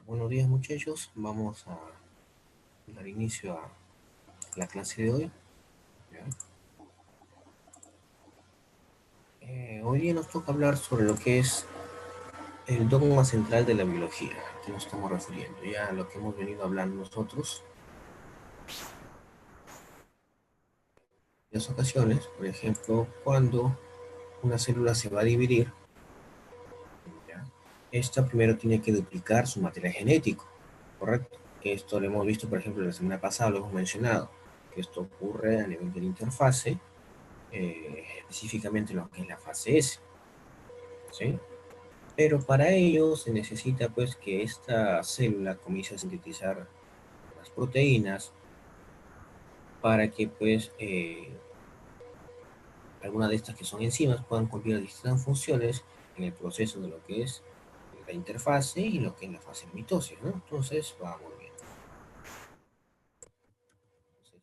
Buenos días muchachos, vamos a dar inicio a la clase de hoy. Hoy día nos toca hablar sobre lo que es el dogma central de la biología, a qué nos estamos refiriendo, ya a lo que hemos venido hablando nosotros en las ocasiones. Por ejemplo, cuando una célula se va a dividir, ¿ya? Esta primero tiene que duplicar su material genético, ¿correcto? Esto lo hemos visto, por ejemplo, la semana pasada, lo hemos mencionado, que esto ocurre a nivel de la interfase, específicamente lo que es la fase S, ¿sí? Pero para ello se necesita pues que esta célula comience a sintetizar las proteínas para que pues algunas de estas que son enzimas puedan cumplir distintas funciones en el proceso de lo que es la interfase y lo que es la fase de mitosis, ¿no? Entonces vamos bien. Entonces,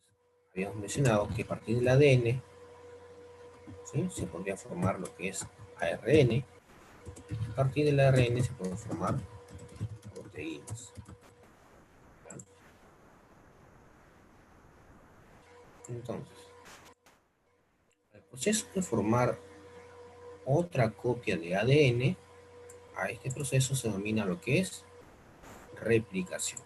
habíamos mencionado que a partir del ADN, ¿sí?, se podría formar lo que es ARN. A partir del ARN se pueden formar proteínas. Entonces, el proceso de formar otra copia de ADN, a este proceso se denomina lo que es replicación.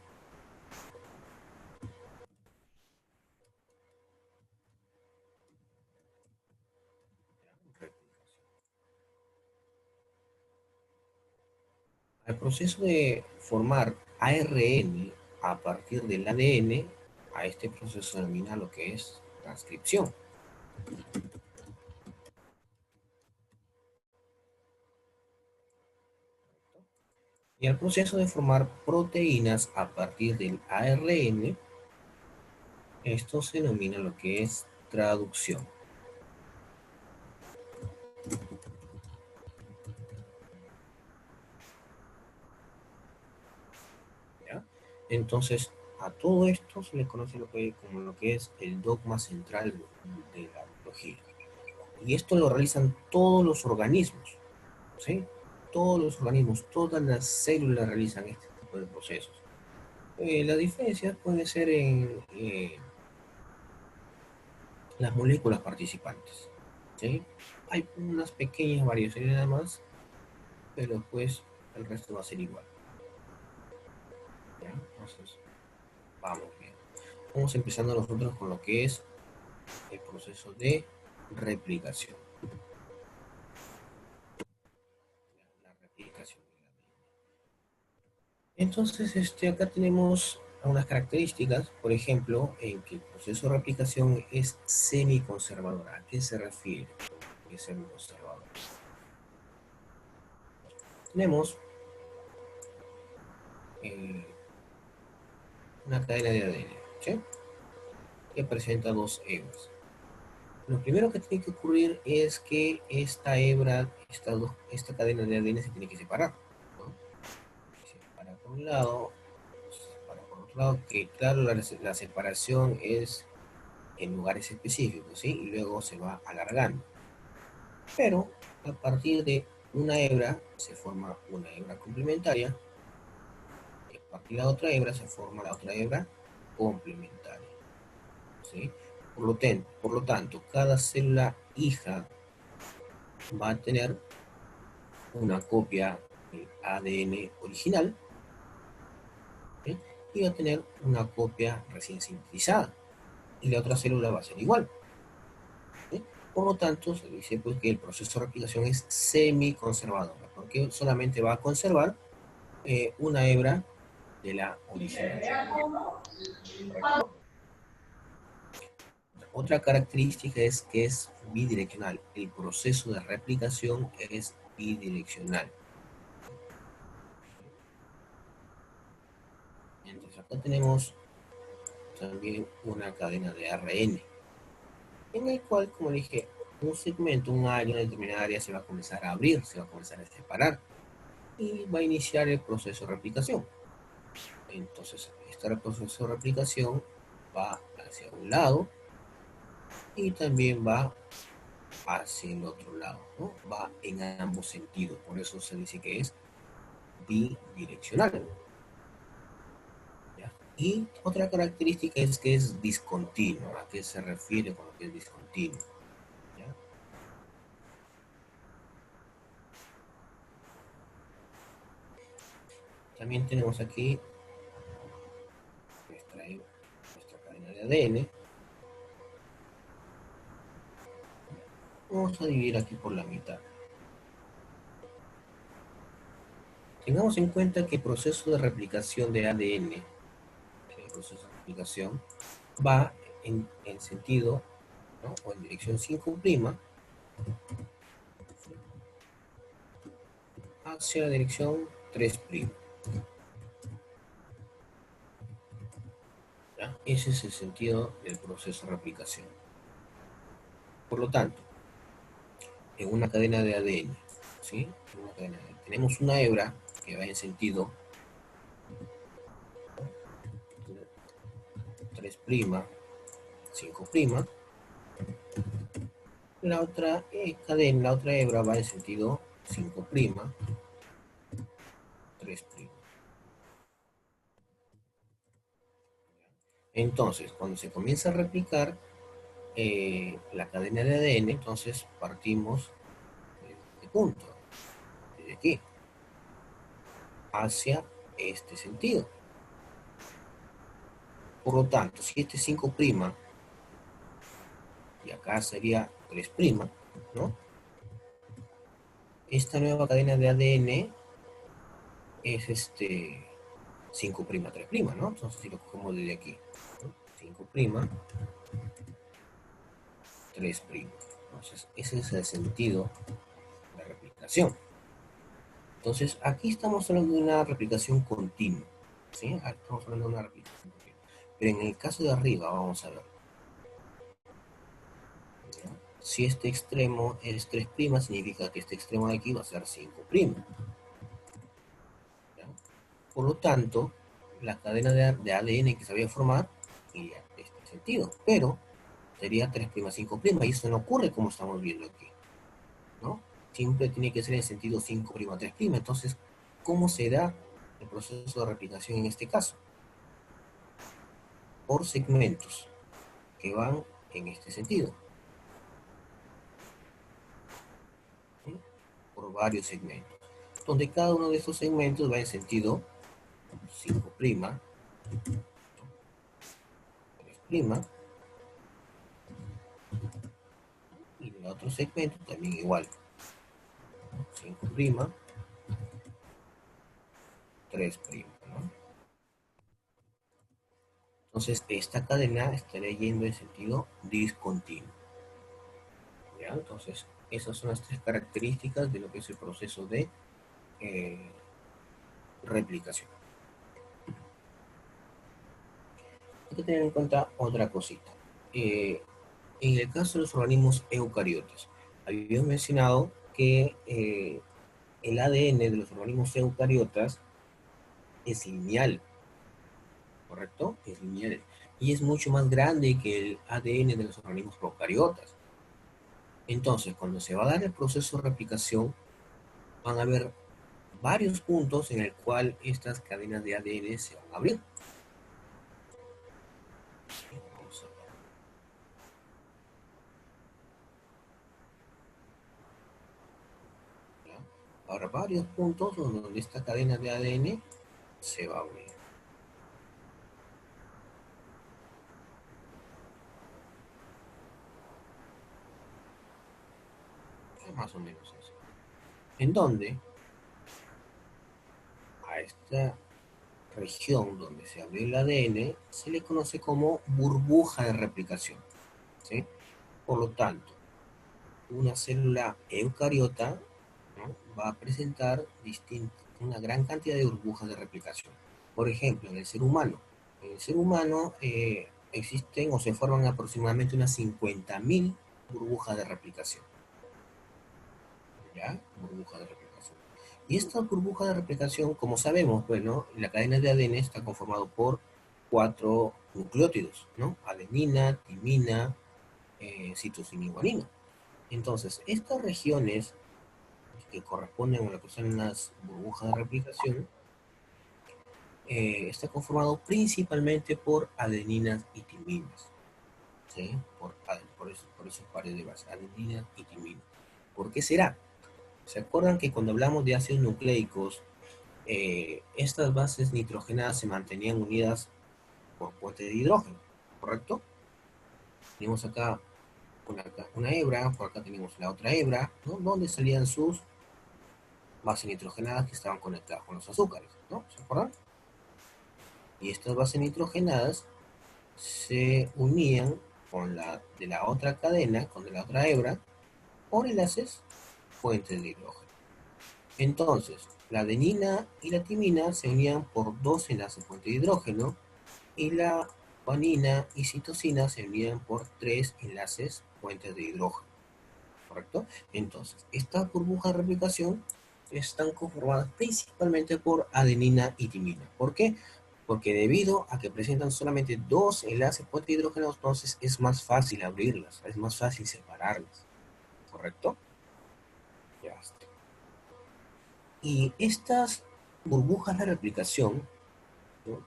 El proceso de formar ARN a partir del ADN, a este proceso se denomina lo que es transcripción. Y el proceso de formar proteínas a partir del ARN, esto se denomina lo que es traducción. ¿Ya? Entonces, a todo esto se le conoce como lo que es el dogma central de la biología. Y esto lo realizan todos los organismos, ¿sí? Todos los organismos, todas las células realizan este tipo de procesos. La diferencia puede ser en las moléculas participantes, ¿sí? Hay unas pequeñas variaciones nada más, pero pues el resto va a ser igual, ¿ya? Entonces, vamos bien. Vamos empezando nosotros con lo que es el proceso de replicación. La replicación. Entonces, acá tenemos unas características, por ejemplo, en que el proceso de replicación es semiconservador. ¿A qué se refiere? Que es semiconservador. Tenemos eh, una cadena de ADN, ¿sí?, que presenta dos hebras. Lo primero que tiene que ocurrir es que esta hebra, esta cadena de ADN se tiene que separar, ¿no? Se separa por un lado, se separa por otro lado, que claro, la separación es en lugares específicos, ¿sí? Y luego se va alargando. Pero a partir de una hebra se forma una hebra complementaria, y a partir de la otra hebra se forma la otra hebra complementaria, ¿sí? Por lo tanto, cada célula hija va a tener una copia del ADN original, ¿sí?, y va a tener una copia recién sintetizada. Y la otra célula va a ser igual, ¿sí? Por lo tanto, se dice pues, que el proceso de replicación es semi-conservador, porque solamente va a conservar una hebra de la original. ¿Correcto? Otra característica es que es bidireccional. El proceso de replicación es bidireccional. Entonces acá tenemos también una cadena de ARN, en el cual, como dije, un segmento, un área, una determinada área se va a comenzar a abrir, se va a comenzar a separar y va a iniciar el proceso de replicación. Entonces, este proceso de replicación va hacia un lado y también va hacia el otro lado, ¿no? Va en ambos sentidos, por eso se dice que es bidireccional. ¿Ya? Y otra característica es que es discontinuo. ¿A qué se refiere con lo que es discontinuo? ¿Ya? También tenemos aquí nuestra cadena de ADN. Vamos a dividir aquí por la mitad. Tengamos en cuenta que el proceso de replicación de ADN, el proceso de replicación, va en sentido, ¿no? O en dirección 5' hacia la dirección 3'. ¿Ya? Ese es el sentido del proceso de replicación. Por lo tanto, en una cadena de ADN, ¿sí? Tenemos una hebra que va en sentido 3', 5'. La otra cadena, la otra hebra va en sentido 5', 3'. Entonces, cuando se comienza a replicar la cadena de ADN, entonces partimos de este punto, desde aquí, hacia este sentido. Por lo tanto, si este es 5', y acá sería 3', ¿no? Esta nueva cadena de ADN es 5', 3', ¿no? Entonces, si lo cogemos desde aquí, ¿no? 5', 3'. Entonces, ese es el sentido de la replicación. Entonces, aquí estamos hablando de una replicación continua, ¿sí? Aquí estamos hablando de una replicación continua. Pero en el caso de arriba, vamos a ver. ¿Ya? Si este extremo es 3', significa que este extremo de aquí va a ser 5'. ¿Ya? Por lo tanto, la cadena de ADN que se había formado iría en este sentido, pero sería 3', 5', y eso no ocurre como estamos viendo aquí, ¿no? Siempre tiene que ser en sentido 5', 3'. Entonces, ¿cómo se da el proceso de replicación en este caso? Por segmentos que van en este sentido, ¿sí? Por varios segmentos, donde cada uno de estos segmentos va en sentido 5', 3', y el otro segmento también igual, 5', 3', ¿no? Entonces, esta cadena estaría yendo en sentido discontinuo. ¿Ya? Entonces, esas son las tres características de lo que es el proceso de eh, replicación. Hay que tener en cuenta otra cosita. En el caso de los organismos eucariotas, habíamos mencionado que el ADN de los organismos eucariotas es lineal, ¿correcto? Es lineal. Y es mucho más grande que el ADN de los organismos procariotas. Entonces, cuando se va a dar el proceso de replicación, van a haber varios puntos en el cual estas cadenas de ADN se van a abrir. Vamos a ver. ¿Ya? Ahora, varios puntos donde esta cadena de ADN se va a abrir. Es más o menos eso. En donde a esta región donde se abrió el ADN se le conoce como burbuja de replicación, ¿sí? Por lo tanto, una célula eucariota, ¿no?, va a presentar una gran cantidad de burbujas de replicación. Por ejemplo, en el ser humano existen o se forman aproximadamente unas 50.000 burbujas de replicación. ¿Ya? Burbujas de replicación. Y esta burbuja de replicación, como sabemos, bueno, la cadena de ADN está conformado por 4 nucleótidos, ¿no? Adenina, timina, citosina y guanina. Entonces, estas regiones que corresponden a lo que son las burbujas de replicación, está conformado principalmente por adeninas y timinas, ¿sí? Por esos pares de base, adenina y timina. ¿Por qué será? ¿Se acuerdan que cuando hablamos de ácidos nucleicos, estas bases nitrogenadas se mantenían unidas por puentes de hidrógeno, ¿correcto? Tenemos acá una hebra, por acá tenemos la otra hebra, ¿no?, donde salían sus bases nitrogenadas que estaban conectadas con los azúcares, ¿no? ¿Se acuerdan? Y estas bases nitrogenadas se unían con la de la otra cadena, con la otra hebra, por enlaces fuentes de hidrógeno. Entonces, la adenina y la timina se unían por 2 enlaces fuentes de hidrógeno, y la guanina y citosina se unían por 3 enlaces fuentes de hidrógeno, ¿correcto? Entonces, estas burbujas de replicación están conformadas principalmente por adenina y timina. ¿Por qué? Porque debido a que presentan solamente 2 enlaces fuentes de hidrógeno, entonces es más fácil abrirlas, es más fácil separarlas, ¿correcto? Ya está. Y estas burbujas de replicación, ¿no?,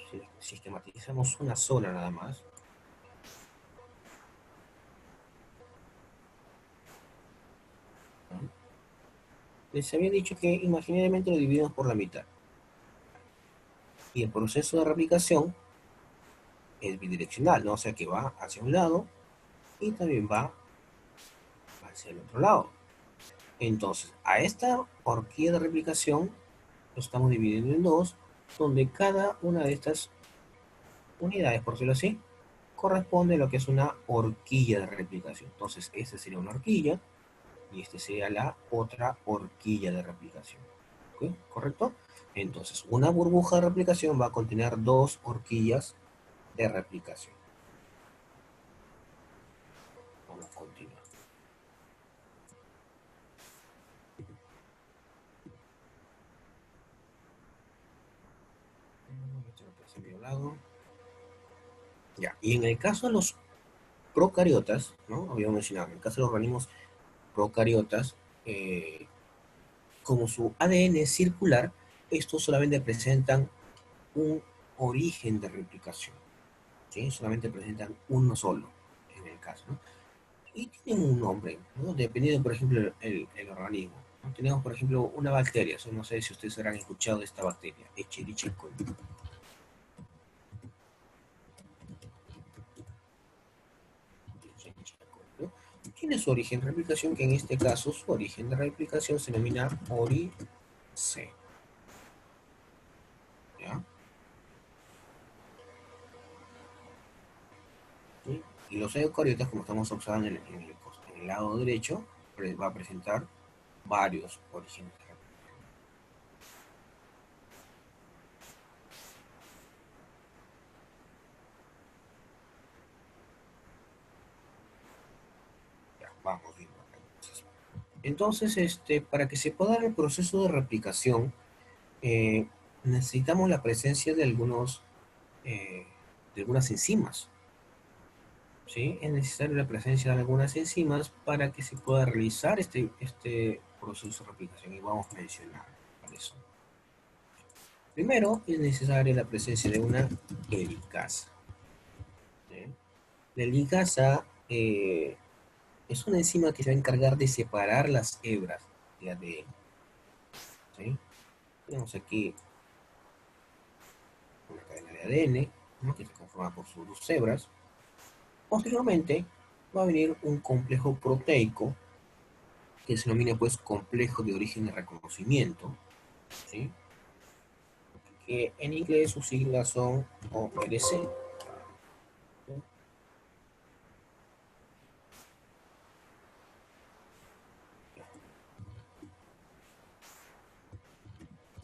si sistematizamos una sola nada más, ¿no?, les había dicho que imaginariamente lo dividimos por la mitad. Y el proceso de replicación es bidireccional, ¿no? O sea que va hacia un lado y también va hacia el otro lado. Entonces, a esta horquilla de replicación lo estamos dividiendo en dos, donde cada una de estas unidades, por decirlo así, corresponde a lo que es una horquilla de replicación. Entonces, esta sería una horquilla y esta sería la otra horquilla de replicación. ¿Ok? ¿Correcto? Entonces, una burbuja de replicación va a contener 2 horquillas de replicación. Vamos a continuar. Ya, y en el caso de los procariotas, ¿no? Habíamos mencionado, en el caso de los organismos procariotas, como su ADN es circular, estos solamente presentan un origen de replicación, ¿sí? Solamente presentan uno solo, en el caso, ¿no? Y tienen un nombre, ¿no?, dependiendo, por ejemplo, el organismo, ¿no? Tenemos, por ejemplo, una bacteria, no sé si ustedes habrán escuchado de esta bacteria, Escherichia coli. ¿No? Tiene su origen de replicación, que en este caso su origen de replicación se denomina ORI-C. ¿Ya? ¿Sí? Y los eucariotas, como estamos observando en el lado derecho, va a presentar varios orígenes de replicación. Ya, vamos viendo acá. Entonces, para que se pueda dar el proceso de replicación, eh, necesitamos la presencia eh, de algunas enzimas, ¿sí? Es necesaria la presencia de algunas enzimas para que se pueda realizar este proceso de replicación, y vamos a mencionar cuáles son. Primero, es necesaria la presencia de una helicasa, ¿sí? La helicasa es una enzima que se va a encargar de separar las hebras de ADN, ¿sí? Tenemos aquí una cadena de ADN, ¿no?, que se conforma por sus 2 hebras, Posteriormente va a venir un complejo proteico que se denomina pues complejo de origen de reconocimiento, ¿sí? Que en inglés sus siglas son ORC.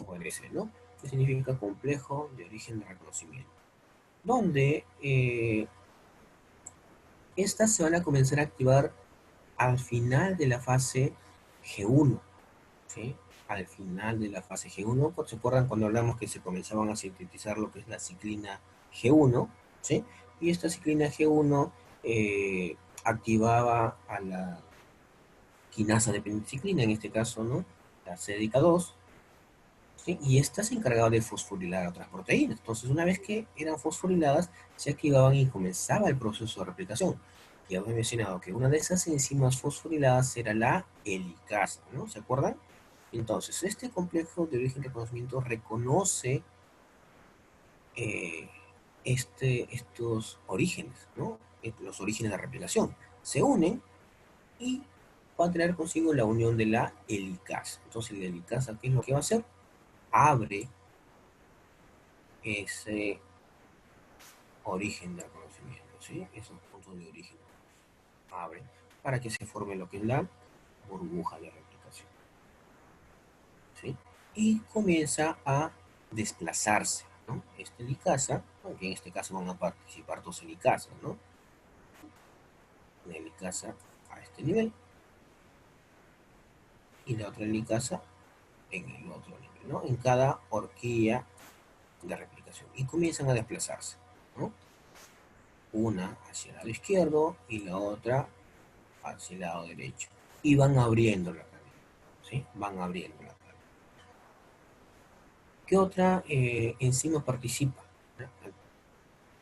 ORC, ¿no? Que significa complejo de origen de reconocimiento. Donde estas se van a comenzar a activar al final de la fase G1, ¿sí? Al final de la fase G1, ¿se acuerdan cuando hablamos que se comenzaban a sintetizar lo que es la ciclina G1, ¿sí? Y esta ciclina G1 activaba a la quinasa de peniciclina, en este caso, ¿no? La CDK2, ¿sí? Y esta se encargaba de fosforilar otras proteínas. Entonces, una vez que eran fosforiladas, se activaban y comenzaba el proceso de replicación. Ya os he mencionado que una de esas enzimas fosforiladas era la helicasa, ¿no? ¿Se acuerdan? Entonces, este complejo de origen reconocimiento reconoce eh, estos orígenes, ¿no? Los orígenes de replicación. Se unen y va a traer consigo la unión de la helicasa. Entonces, la helicasa, ¿qué es lo que va a hacer? Abre ese origen del conocimiento, ¿sí? Esos puntos de origen abren para que se forme lo que es la burbuja de replicación, ¿sí? Y comienza a desplazarse, ¿no? Esta helicasa, aunque en este caso van a participar dos helicasas, ¿no? Una helicasa a este nivel y la otra helicasa en el otro nivel, ¿no? En cada horquilla de replicación. Y comienzan a desplazarse, ¿no? Una hacia el lado izquierdo y la otra hacia el lado derecho. Y van abriendo la cadena, ¿sí? Van abriendo la cadena. ¿Qué otra enzima participa?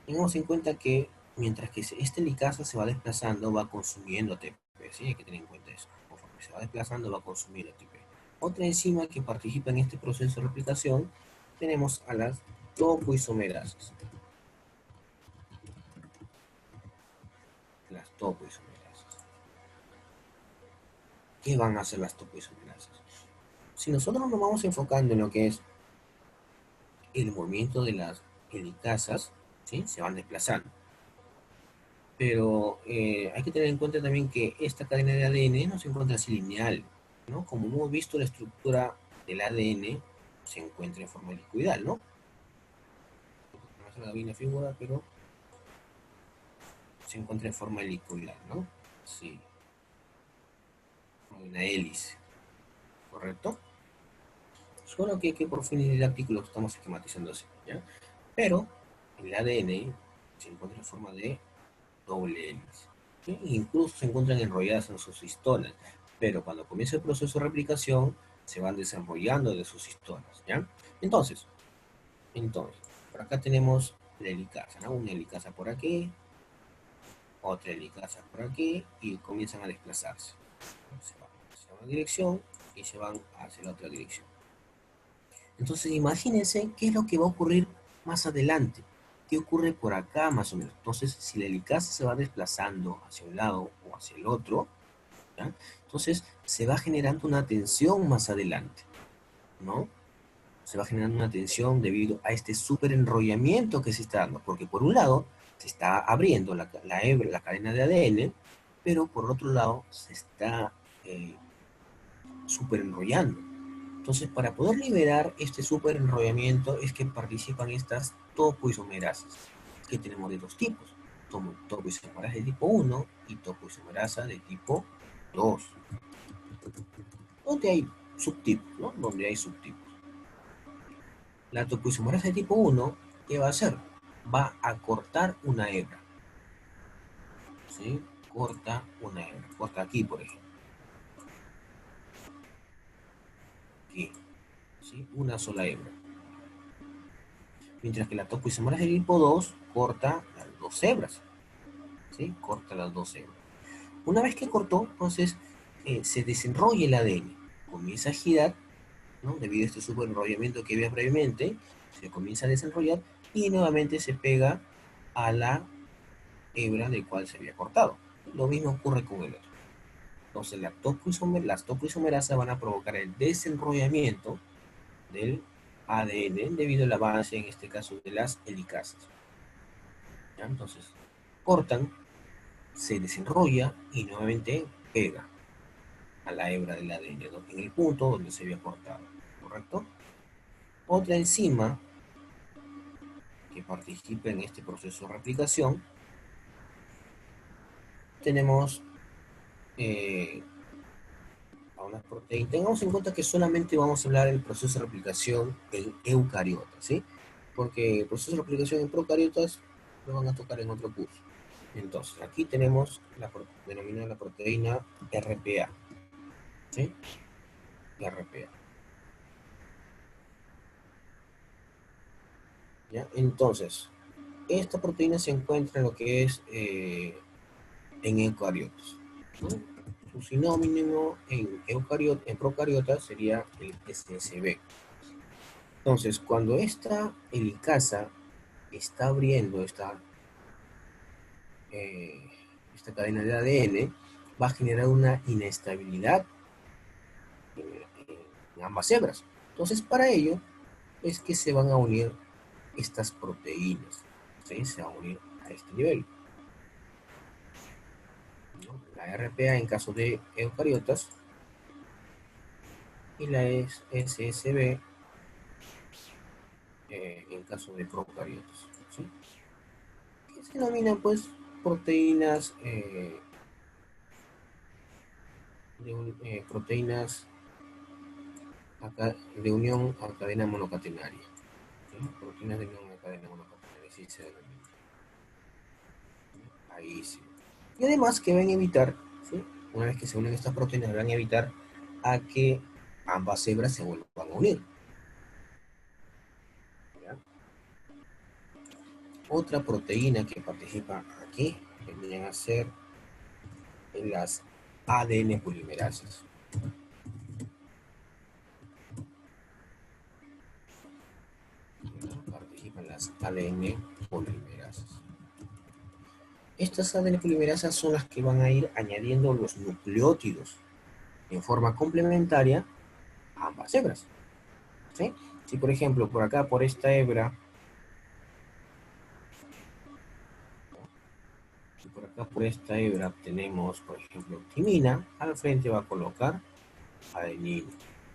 Tengamos en cuenta que mientras que esta helicasa se va desplazando, va consumiendo ATP, ¿sí? Hay que tener en cuenta eso. Conforme se va desplazando, va a consumir ATP. Otra enzima que participa en este proceso de replicación, tenemos a las topoisomerasas. Las topoisomerasas. ¿Qué van a hacer las topoisomerasas? Si nosotros nos vamos enfocando en lo que es el movimiento de las helicasas, ¿sí? Se van desplazando. Pero hay que tener en cuenta también que esta cadena de ADN no se encuentra así lineal, ¿no? Como hemos visto, la estructura del ADN se encuentra en forma helicoidal, ¿no? No se da bien la figura, pero se encuentra en forma helicoidal, ¿no? Sí, como una hélice, ¿correcto? Solo que por fines didácticos lo estamos esquematizando así, ¿ya? Pero el ADN se encuentra en forma de doble hélice, ¿sí? Incluso se encuentran enrolladas en sus histonas, pero cuando comienza el proceso de replicación se van desenrollando de sus histonas, ¿ya? Entonces, por acá tenemos la helicasa, ¿no? Una helicasa por aquí, otra helicasa por aquí, y comienzan a desplazarse. Se van hacia una dirección y se van hacia la otra dirección. Entonces, imagínense qué es lo que va a ocurrir más adelante. ¿Qué ocurre por acá más o menos? Entonces, si la helicasa se va desplazando hacia un lado o hacia el otro, ¿ya? Entonces se va generando una tensión más adelante, ¿no? Se va generando una tensión debido a este súper enrollamiento que se está dando, porque por un lado se está abriendo la cadena de ADN, pero por otro lado se está súper enrollando. Entonces, para poder liberar este súper enrollamiento es que participan estas topoisomerasas, que tenemos de dos tipos, topoisomerasa de tipo 1 y topoisomerasa de tipo 2, donde hay subtipos, ¿no? Donde hay subtipos. La topoisomerasa de tipo 1, ¿qué va a hacer? Va a cortar una hebra, ¿sí? Corta una hebra, corta aquí, por ejemplo, aquí, ¿sí? Una sola hebra. Mientras que la topoisomerasa de tipo 2 corta las dos hebras, ¿sí? Corta las dos hebras. Una vez que cortó, entonces se desenrolla el ADN, comienza a girar, ¿no? Debido a este superenrollamiento que había previamente, se comienza a desenrollar y nuevamente se pega a la hebra del cual se había cortado. Lo mismo ocurre con el otro. Entonces las topoisomerasas van a provocar el desenrollamiento del ADN debido al avance, en este caso, de las helicasas. ¿Ya? Entonces, cortan, se desenrolla y nuevamente pega a la hebra del ADN en el punto donde se había cortado, ¿correcto? Otra enzima que participa en este proceso de replicación, tenemos a unas proteínas. Tengamos en cuenta que solamente vamos a hablar del proceso de replicación en eucariotas, ¿sí? Porque el proceso de replicación en procariotas lo van a tocar en otro curso. Entonces, aquí tenemos denominada la proteína RPA, ¿sí? RPA. ¿Ya? Entonces, esta proteína se encuentra en lo que es en eucariotas, ¿no? Su sinónimo en procariotas sería el SSB. Entonces, cuando esta helicasa está abriendo eh, esta cadena de ADN, va a generar una inestabilidad en ambas hebras. Entonces, para ello es que se van a unir estas proteínas, ¿sí? Se van a unir a este nivel, ¿no? La RPA en caso de eucariotas y la SSB en caso de procariotas, ¿sí? Que se denominan pues proteínas proteínas de unión a cadena monocatenaria, ¿sí? Proteínas de unión a cadena monocatenaria, sí se denomina. Ahí sí. Y además que van a evitar, ¿sí? Una vez que se unen estas proteínas, van a evitar a que ambas hebras se vuelvan a unir. ¿Ya? Otra proteína que participa aquí vendrían a ser en las ADN polimerasas. Participan las ADN polimerasas. Estas ADN polimerasas son las que van a ir añadiendo los nucleótidos en forma complementaria a ambas hebras, ¿sí? Si por ejemplo por acá, por esta hebra, si por acá por esta hebra tenemos por ejemplo timina, al frente va a colocar adenina.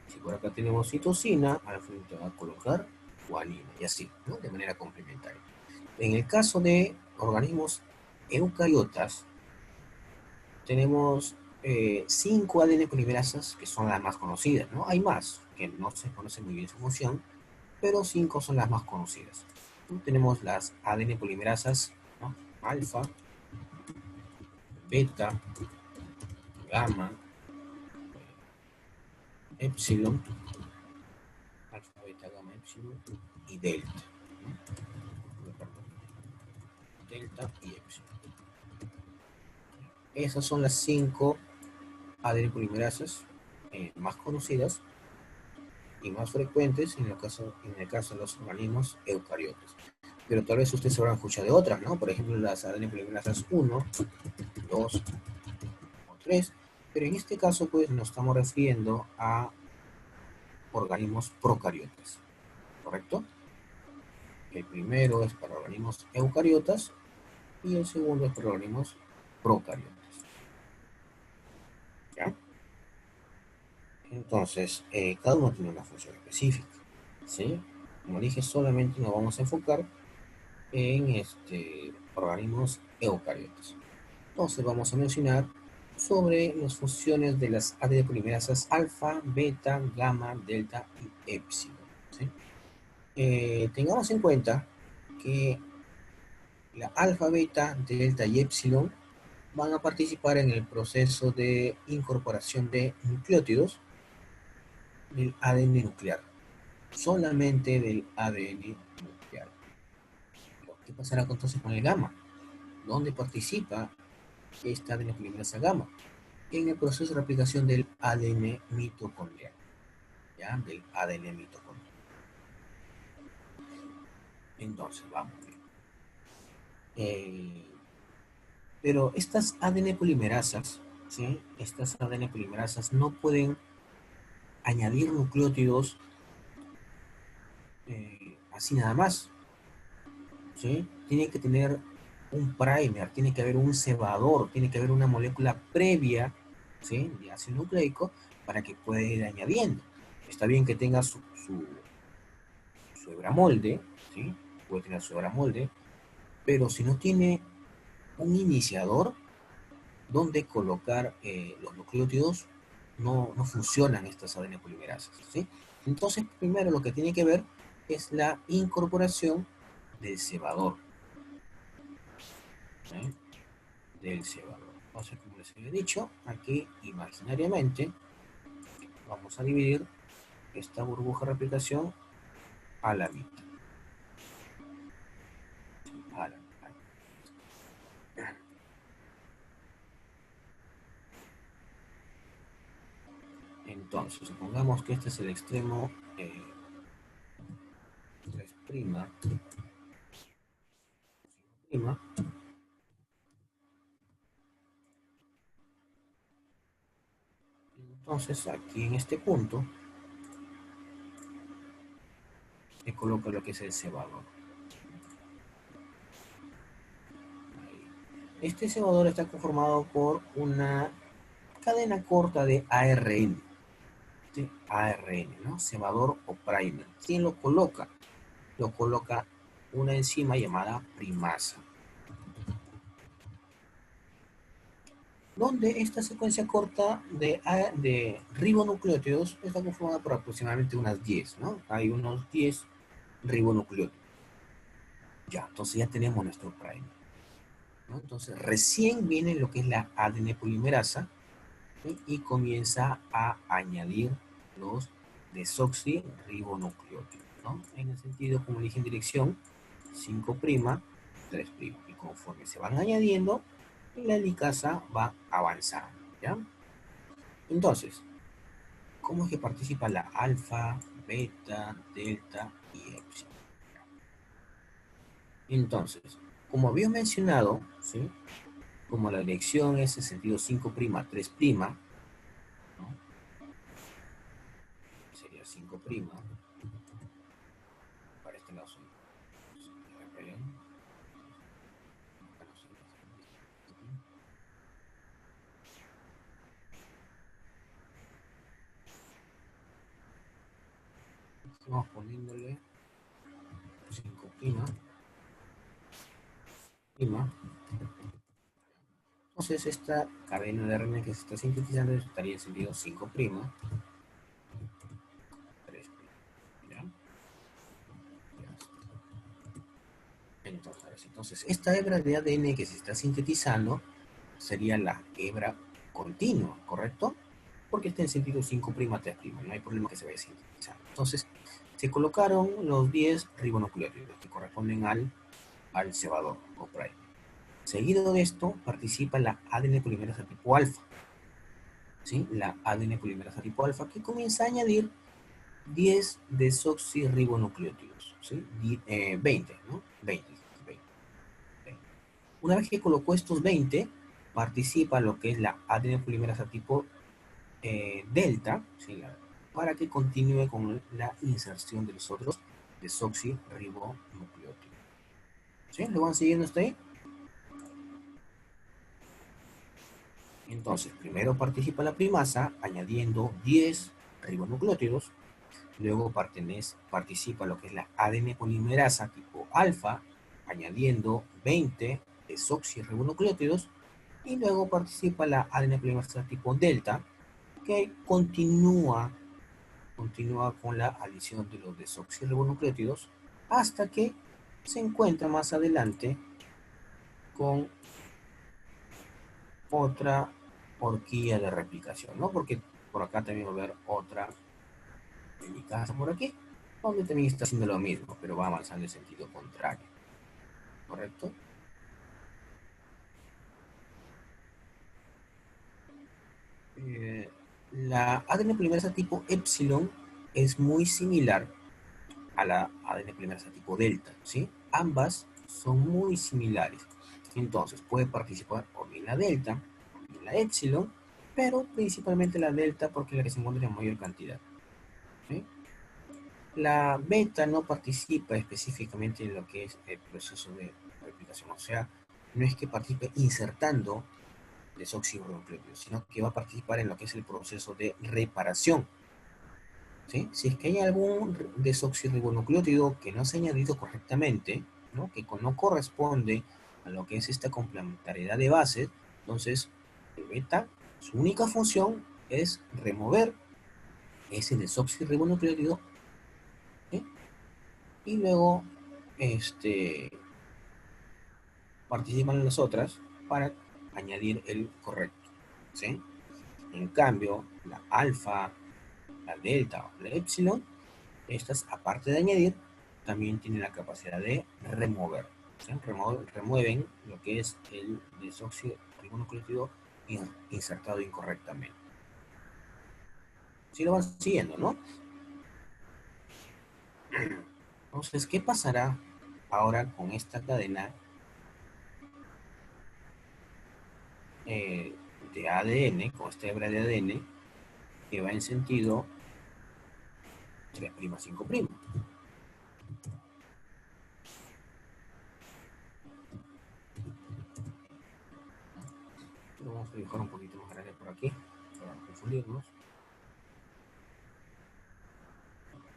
Si por acá tenemos citosina, al frente va a colocar guanina, y así, ¿no? De manera complementaria. En el caso de organismos eucariotas, tenemos 5 ADN polimerasas que son las más conocidas, ¿no? Hay más que no se conoce muy bien su función, pero 5 son las más conocidas. Tenemos las ADN polimerasas, ¿no? Alfa, beta, gamma, epsilon, alfa, beta, gamma, epsilon y delta, ¿no? Delta y epsilon. Esas son las 5 ADN polimerasas más conocidas y más frecuentes en el caso de los organismos eucariotas. Pero tal vez ustedes habrán escuchado de otras, ¿no? Por ejemplo, las ADN polimerasas 1, 2 o 3, pero en este caso pues nos estamos refiriendo a organismos procariotas, ¿correcto? El primero es para organismos eucariotas y el segundo es para organismos procariotas, ¿ya? Entonces, cada uno tiene una función específica, ¿sí? Como dije, solamente nos vamos a enfocar en organismos eucariotas. Entonces vamos a mencionar sobre las funciones de las ADN polimerasas alfa, beta, gamma, delta y epsilon, ¿sí? Tengamos en cuenta que la alfa, beta, delta y epsilon van a participar en el proceso de incorporación de nucleótidos del ADN nuclear, solamente del ADN nuclear. ¿Qué pasará entonces con el gamma? ¿Dónde participa esta ADN polimerasa gamma? En el proceso de replicación del ADN mitocondrial, ¿ya? Del ADN mitocondrial. Entonces, vamos bien. Pero estas ADN polimerasas, ¿sí? Estas ADN polimerasas no pueden añadir nucleótidos así nada más, ¿sí? Tiene que tener un primer, tiene que haber un cebador, tiene que haber una molécula previa, ¿sí? De ácido nucleico para que pueda ir añadiendo. Está bien que tenga su hebra molde, ¿sí? Puede tener su hebra molde, pero si no tiene un iniciador donde colocar los nucleótidos, no funcionan estas ADN polimerasas, ¿sí? Entonces, primero lo que tiene que ver es la incorporación del cebador, ¿sí? Del cebador. Entonces, como les había dicho, aquí imaginariamente vamos a dividir esta burbuja de replicación a la mitad. ¿Sí? A la mitad. Entonces, supongamos que este es el extremo 3', prima. Entonces, aquí en este punto, se coloca lo que es el cebador. Este cebador está conformado por una cadena corta de ARN. ¿Sí? ARN, ¿no? Cebador o primer. ¿Quién lo coloca? Lo coloca una enzima llamada primasa. Donde esta secuencia corta de ribonucleótidos está conformada por aproximadamente unas 10, ¿no? Hay unos 10 ribonucleótidos. Ya, entonces ya tenemos nuestro primer, ¿no? Entonces recién viene lo que es la ADN polimerasa, ¿sí? Y comienza a añadir los desoxirribonucleótidos, ¿no? En el sentido, como dije en dirección, 5', 3'. Y conforme se van añadiendo, la helicasa va avanzando, ¿ya? Entonces, ¿cómo es que participa la alfa, beta, delta y epsilon? Entonces, como había mencionado, ¿sí? Como la dirección es en sentido 5', 3', ¿no? Sería 5', para este lado son vamos poniéndole 5', prima. Entonces esta cadena de RNA que se está sintetizando estaría en sentido 5', 3'. ¿Ya? Entonces, esta hebra de ADN que se está sintetizando sería la hebra continua, ¿correcto? Porque está en sentido 5', 3', no hay problema que se vaya sintetizando. Entonces, se colocaron los 10 ribonucleótidos que corresponden al cebador o primer. Seguido de esto, participa la ADN polimerasa tipo alfa, ¿sí? La ADN polimerasa tipo alfa que comienza a añadir 10 desoxirribonucleótidos, ¿sí? 20, ¿no? 20, 20. Una vez que colocó estos 20, participa lo que es la ADN polimerasa tipo delta, ¿sí? Para que continúe con la inserción de los otros desoxirribonucleótidos. ¿Sí? ¿Lo van siguiendo hasta ahí? Entonces, primero participa la primasa añadiendo 10 ribonucleótidos, luego participa lo que es la ADN polimerasa tipo alfa, añadiendo 20 desoxirribonucleótidos, y luego participa la ADN polimerasa tipo delta, que continúa con la adición de los desoxirribonucleótidos hasta que se encuentra más adelante con otra horquilla de replicación, ¿no? Porque por acá también va a haber otra helicasa por aquí, donde también está haciendo lo mismo, pero va avanzando en sentido contrario, ¿correcto? Eh, la ADN polimerasa tipo epsilon es muy similar a la ADN polimerasa tipo delta, ¿sí? Ambas son muy similares. Entonces, puede participar o bien la delta, o bien la epsilon, pero principalmente la delta porque es la que se encuentra en mayor cantidad. ¿Sí? La beta no participa específicamente en lo que es el proceso de replicación, o sea, no es que participe insertando desoxirribonucleótidos, sino que va a participar en lo que es el proceso de reparación. ¿Sí? Si es que hay algún desoxirribonucleótido que no se ha añadido correctamente, ¿no? Que no corresponde a lo que es esta complementariedad de bases, entonces el beta, su única función es remover ese desoxirribonucleótido, ¿sí? Y luego participan las otras para añadir el correcto, ¿sí? En cambio, la alfa, la delta o la epsilon, estas, aparte de añadir, también tienen la capacidad de remover. ¿Sí? Remueven lo que es el desoxirribonucleótido insertado incorrectamente. Si lo van siguiendo, ¿no? Entonces, ¿qué pasará ahora con esta cadena de ADN, con esta hebra de ADN, que va en sentido 3', 5'? Lo vamos a dibujar un poquito más grande por aquí, para no confundirnos.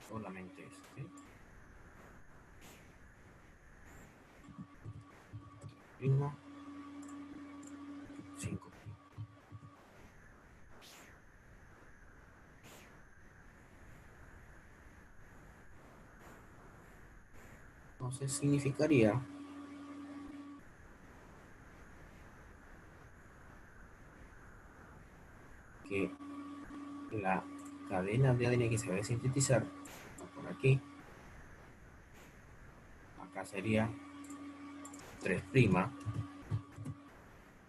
Solamente eso, ¿sí? 'Prima, 5'. Entonces significaría que la cadena de ADN que se va a sintetizar por aquí, acá sería 3',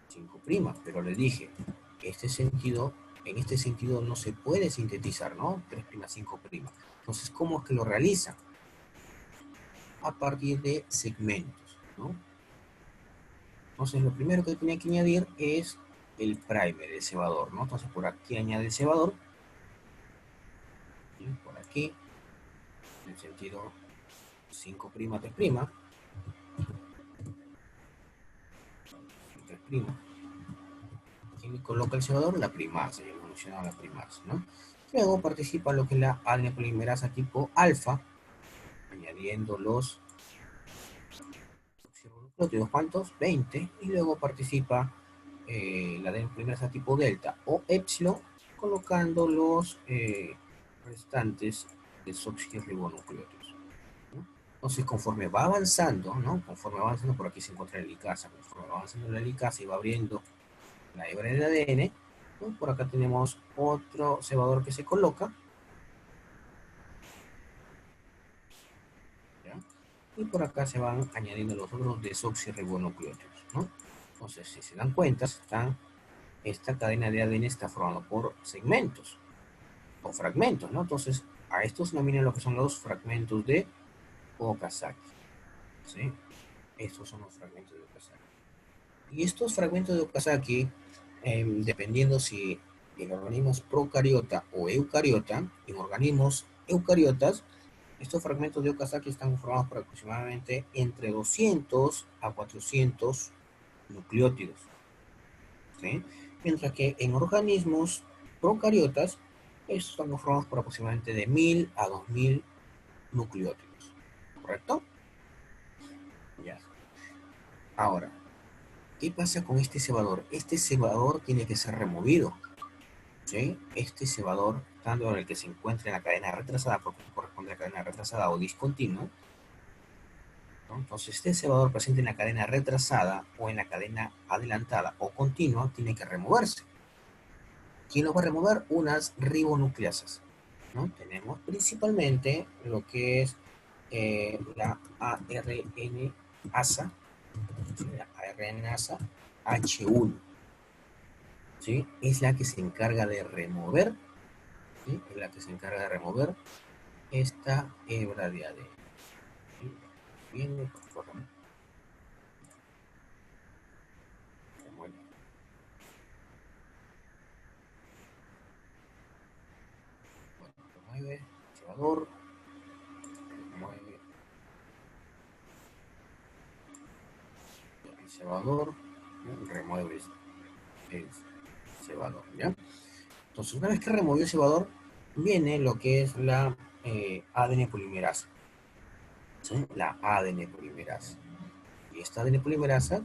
5', pero le dije, en este sentido no se puede sintetizar, ¿no? 3', 5'. Entonces, ¿cómo es que lo realiza? A partir de segmentos, ¿no? Entonces, lo primero que tenía que añadir es el primer, el cebador, ¿no? Entonces, por aquí añade el cebador, ¿sí? Por aquí, en el sentido 5', 3', 3'. ¿Quién coloca el cebador? La primasa, ya hemos mencionado la primasa, ¿no? Luego participa lo que es la ADN polimerasa tipo alfa, añadiendo los nucleótidos, ¿cuántos? 20, y luego participa la ADN polimerasa tipo delta o epsilon, colocando los restantes desoxirribonucleótidos, ¿no? Entonces, conforme va avanzando, ¿no? Conforme va avanzando, por aquí se encuentra la helicasa, conforme va avanzando la helicasa y va abriendo la hebra del ADN, ¿no? Por acá tenemos otro cebador que se coloca, ¿ya? Y por acá se van añadiendo los otros desoxirribonucleótidos, ¿no? Entonces, si se dan cuenta, esta cadena de ADN está formada por segmentos o fragmentos, ¿no? Entonces, a estos se denominan lo que son los fragmentos de Okazaki, ¿sí? Estos son los fragmentos de Okazaki. Y estos fragmentos de Okazaki, dependiendo si el organismo es procariota o eucariota, en organismos eucariotas, estos fragmentos de Okazaki están formados por aproximadamente entre 200 a 400 nucleótidos, ¿sí? Mientras que en organismos procariotas, estos están formados por aproximadamente de 1000 a 2000 nucleótidos, ¿correcto? Ya. Ahora, ¿qué pasa con este cebador? Este cebador tiene que ser removido, ¿sí? Este cebador, tanto en el que se encuentra en la cadena retrasada, porque corresponde a la cadena retrasada o discontinua, ¿no? Entonces, este cebador presente en la cadena retrasada o en la cadena adelantada o continua tiene que removerse. ¿Quién lo va a remover? Unas ribonucleasas, ¿no? Tenemos principalmente lo que es la ARN-ASA, ¿sí? La ARN-ASA H1, ¿sí? Es la que se encarga de remover, ¿sí? Es la que se encarga de remover esta hebra de ADN. ¿Sí? Viene, cebador, remueve el cebador, ¿ya? Entonces, una vez que removió el cebador, viene lo que es la ADN polimerasa, ¿sí? La ADN polimerasa. Y esta ADN polimerasa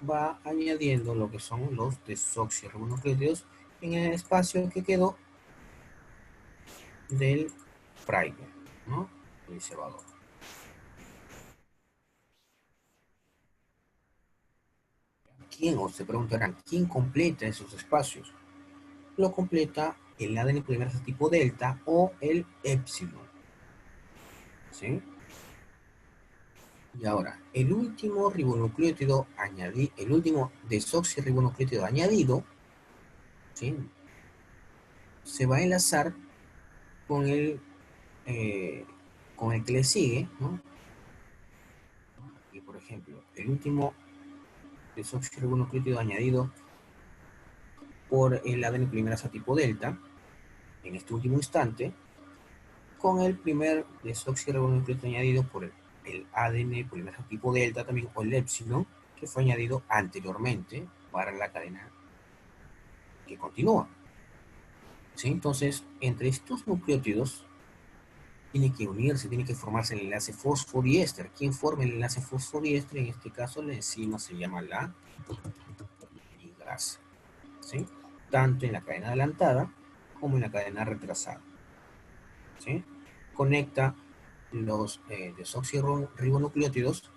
va añadiendo lo que son los desoxirribonucleótidos en el espacio que quedó del primer, ¿no? El cebador. ¿Quién, o se preguntarán, quién completa esos espacios? Lo completa el ADN polimerasa tipo delta o el épsilon, ¿sí? Y ahora, el último ribonucleótido añadido, el último desoxirribonucleótido añadido, ¿sí? Se va a enlazar con eh, con el que le sigue, ¿no? Y por ejemplo, el último desoxirribonucleótido añadido por el ADN polimerasa tipo delta, en este último instante, con el primer desoxirribonucleótido añadido por el ADN polimerasa tipo delta también, o el épsilon, que fue añadido anteriormente para la cadena que continúa. ¿Sí? Entonces, entre estos nucleótidos tiene que unirse, tiene que formarse el enlace fosfodiéster. ¿Quién forma el enlace fosfodiéster? En este caso, la enzima se llama la ligasa, ¿sí? Tanto en la cadena adelantada como en la cadena retrasada, ¿sí? Conecta los desoxirribonucleótidos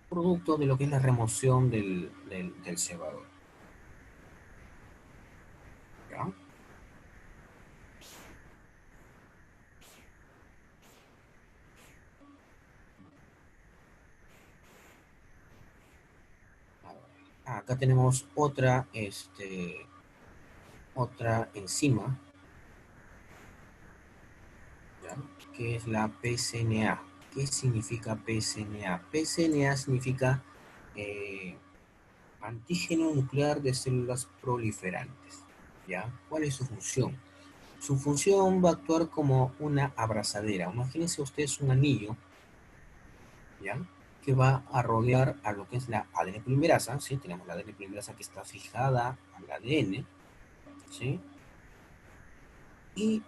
producto de lo que es la remoción del cebador. ¿Ya? Acá tenemos otra enzima, ¿ya? Que es la PCNA. ¿Qué significa PCNA? PCNA significa antígeno nuclear de células proliferantes. ¿Ya? ¿Cuál es su función? Su función va a actuar como una abrazadera. Imagínense ustedes un anillo, ¿ya? Que va a rodear a lo que es la ADN polimerasa, ¿sí? Tenemos la ADN polimerasa que está fijada al ADN, ¿sí? Y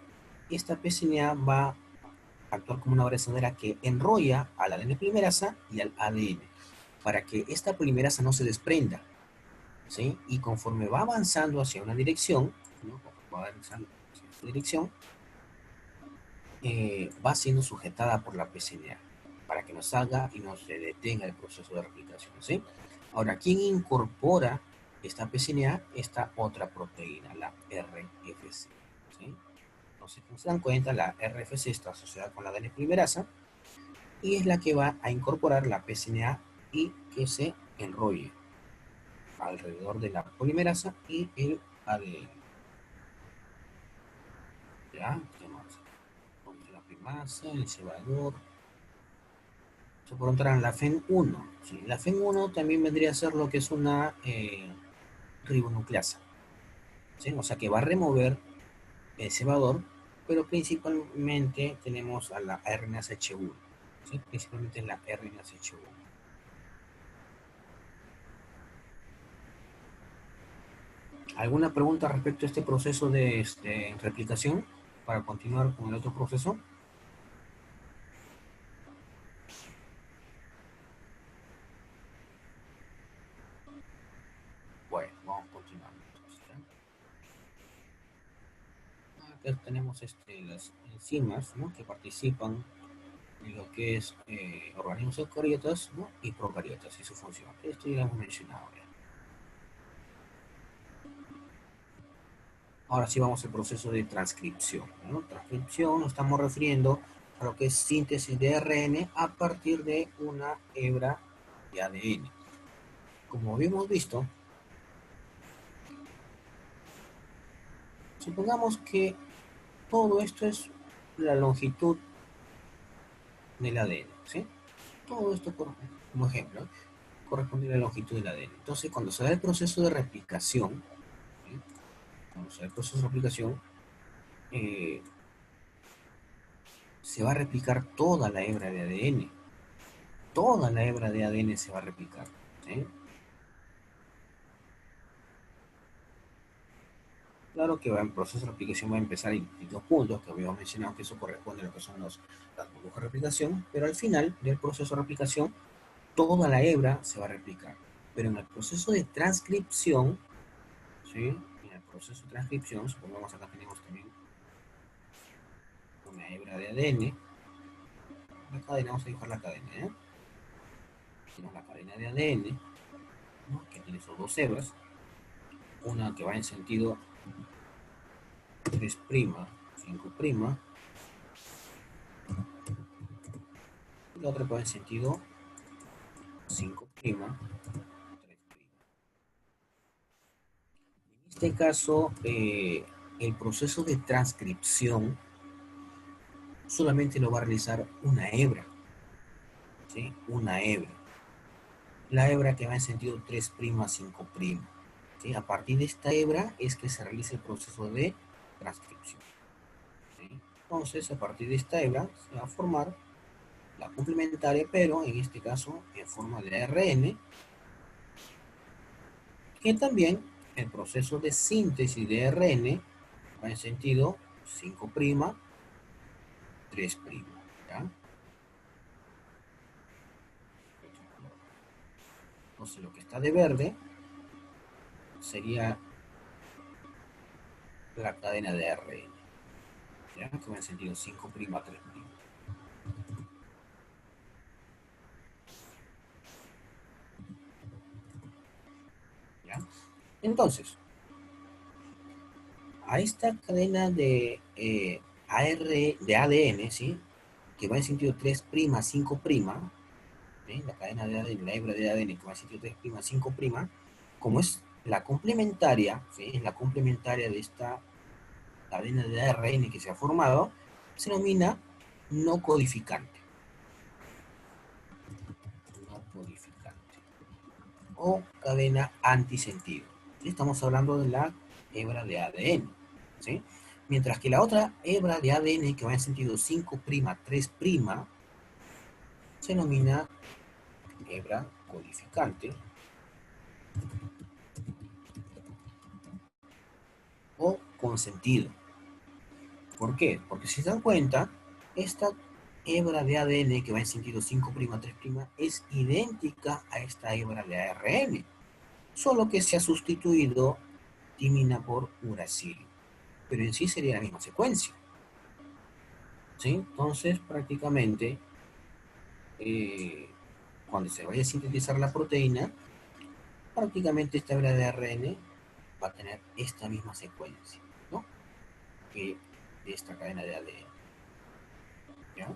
esta PCNA va a actuar como una abrazadera que enrolla a la ADN polimerasa y al ADN para que esta polimerasa no se desprenda, ¿sí? Y conforme va avanzando hacia una dirección, ¿no? Va avanzando hacia esta dirección, va siendo sujetada por la PCNA para que no salga y no se detenga el proceso de replicación, ¿sí? Ahora, ¿quién incorpora esta PCNA? Esta otra proteína, la RFC, ¿sí? Entonces, como se dan cuenta, la RFC está asociada con la ADN polimerasa y es la que va a incorporar la PCNA y que se enrolle alrededor de la polimerasa y el ADN. ¿Ya? ¿Qué más? La primasa, el cebador. Se preguntarán la FEN1. Sí, la FEN1 también vendría a ser lo que es una ribonucleasa, ¿sí? O sea que va a remover el cebador, pero principalmente tenemos a la RNASH1, ¿sí? Principalmente la RNASH1. ¿Alguna pregunta respecto a este proceso de replicación para continuar con el otro proceso? Bueno, vamos a continuar. Acá tenemos las enzimas, ¿no? Que participan en lo que es organismos eucariotas, ¿no? Y procariotas y su función. Esto ya lo hemos mencionado ya. Ahora sí vamos al proceso de transcripción, ¿no? Transcripción nos estamos refiriendo a lo que es síntesis de ARN a partir de una hebra de ADN. Como habíamos visto, supongamos que todo esto es la longitud del ADN, ¿sí? Todo esto, como ejemplo, corresponde a la longitud del ADN. Entonces, cuando se da el proceso de replicación, ¿sí? Cuando se da el proceso de replicación, se va a replicar toda la hebra de ADN. Toda la hebra de ADN se va a replicar, ¿sí? Claro que el proceso de replicación va a empezar en distintos puntos, que habíamos mencionado que eso corresponde a lo que son las burbujas de replicación, pero al final del proceso de replicación, toda la hebra se va a replicar. Pero en el proceso de transcripción, ¿sí? En el proceso de transcripción, supongamos acá tenemos también una hebra de ADN, la cadena, vamos a dibujar la cadena, ¿eh? Tenemos la cadena de ADN, ¿no? Que tiene sus dos hebras, una que va en sentido 3', 5', y la otra que va en sentido 5', 3'. En este caso, el proceso de transcripción solamente lo va a realizar una hebra, ¿sí? Una hebra. La hebra que va en sentido 3', 5'. ¿Sí? A partir de esta hebra es que se realiza el proceso de transcripción. ¿Sí? Entonces, a partir de esta hebra se va a formar la complementaria, pero en este caso en forma de ARN, que también el proceso de síntesis de ARN va en sentido 5', 3'. ¿Ya? Entonces lo que está de verde sería la cadena de ARN, ¿ya? Que va en sentido 5', 3'. ¿Ya? Entonces, a esta cadena de, de ADN, ¿sí? Que va en sentido 3', 5', ¿sí? La cadena de ADN, la hebra de ADN que va en sentido 3', 5', como es la complementaria, ¿sí? Es la complementaria de esta cadena de ARN que se ha formado, se denomina no codificante. No codificante. O cadena antisentido. ¿Sí? Estamos hablando de la hebra de ADN. ¿Sí? Mientras que la otra hebra de ADN que va en sentido 5', 3', se denomina hebra codificante o consentido. ¿Por qué? Porque si se dan cuenta, esta hebra de ADN que va en sentido 5', 3', es idéntica a esta hebra de ARN, solo que se ha sustituido timina por uracilo, pero en sí sería la misma secuencia. ¿Sí? Entonces, prácticamente, cuando se vaya a sintetizar la proteína, prácticamente esta hebra de ARN va a tener esta misma secuencia, ¿no? Que de esta cadena de ADN. ¿Ya?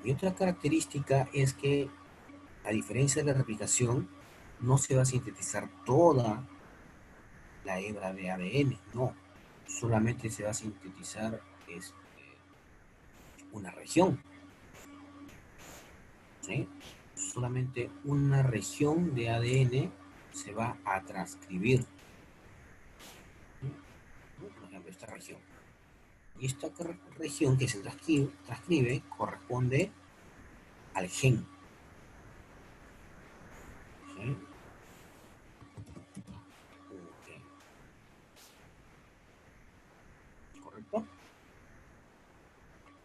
Y otra característica es que, a diferencia de la replicación, no se va a sintetizar toda la hebra de ADN, no. Solamente se va a sintetizar una región, ¿sí? Solamente una región de ADN se va a transcribir, ¿sí? Por ejemplo, esta región. Y esta región que se transcribe corresponde al gen, ¿sí? Okay. ¿Correcto?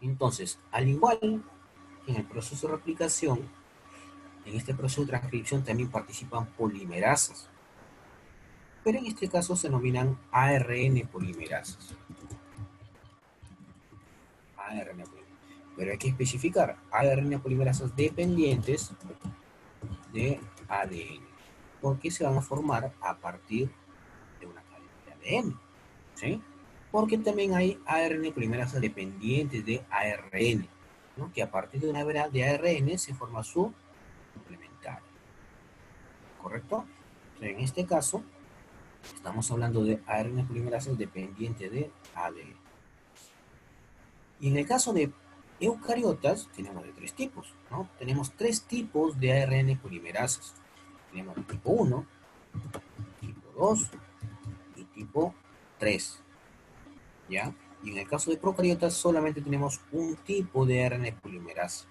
Entonces, al igual que en el proceso de replicación, en este proceso de transcripción también participan polimerasas, pero en este caso se denominan ARN polimerasas. ARN polimerasas. Pero hay que especificar ARN polimerasas dependientes de ADN, porque se van a formar a partir de una cadena de ADN, ¿sí? Porque también hay ARN polimerasas dependientes de ARN, ¿no? Que a partir de una hebra de ARN se forma su complementario, ¿correcto? Entonces, en este caso, estamos hablando de ARN polimerasas dependientes de ADN. Y en el caso de eucariotas, tenemos de tres tipos, ¿no? Tenemos tres tipos de ARN polimerasas. Tenemos el tipo 1, tipo 2 y tipo 3, ¿ya? Y en el caso de procariotas solamente tenemos un tipo de ARN polimerasa,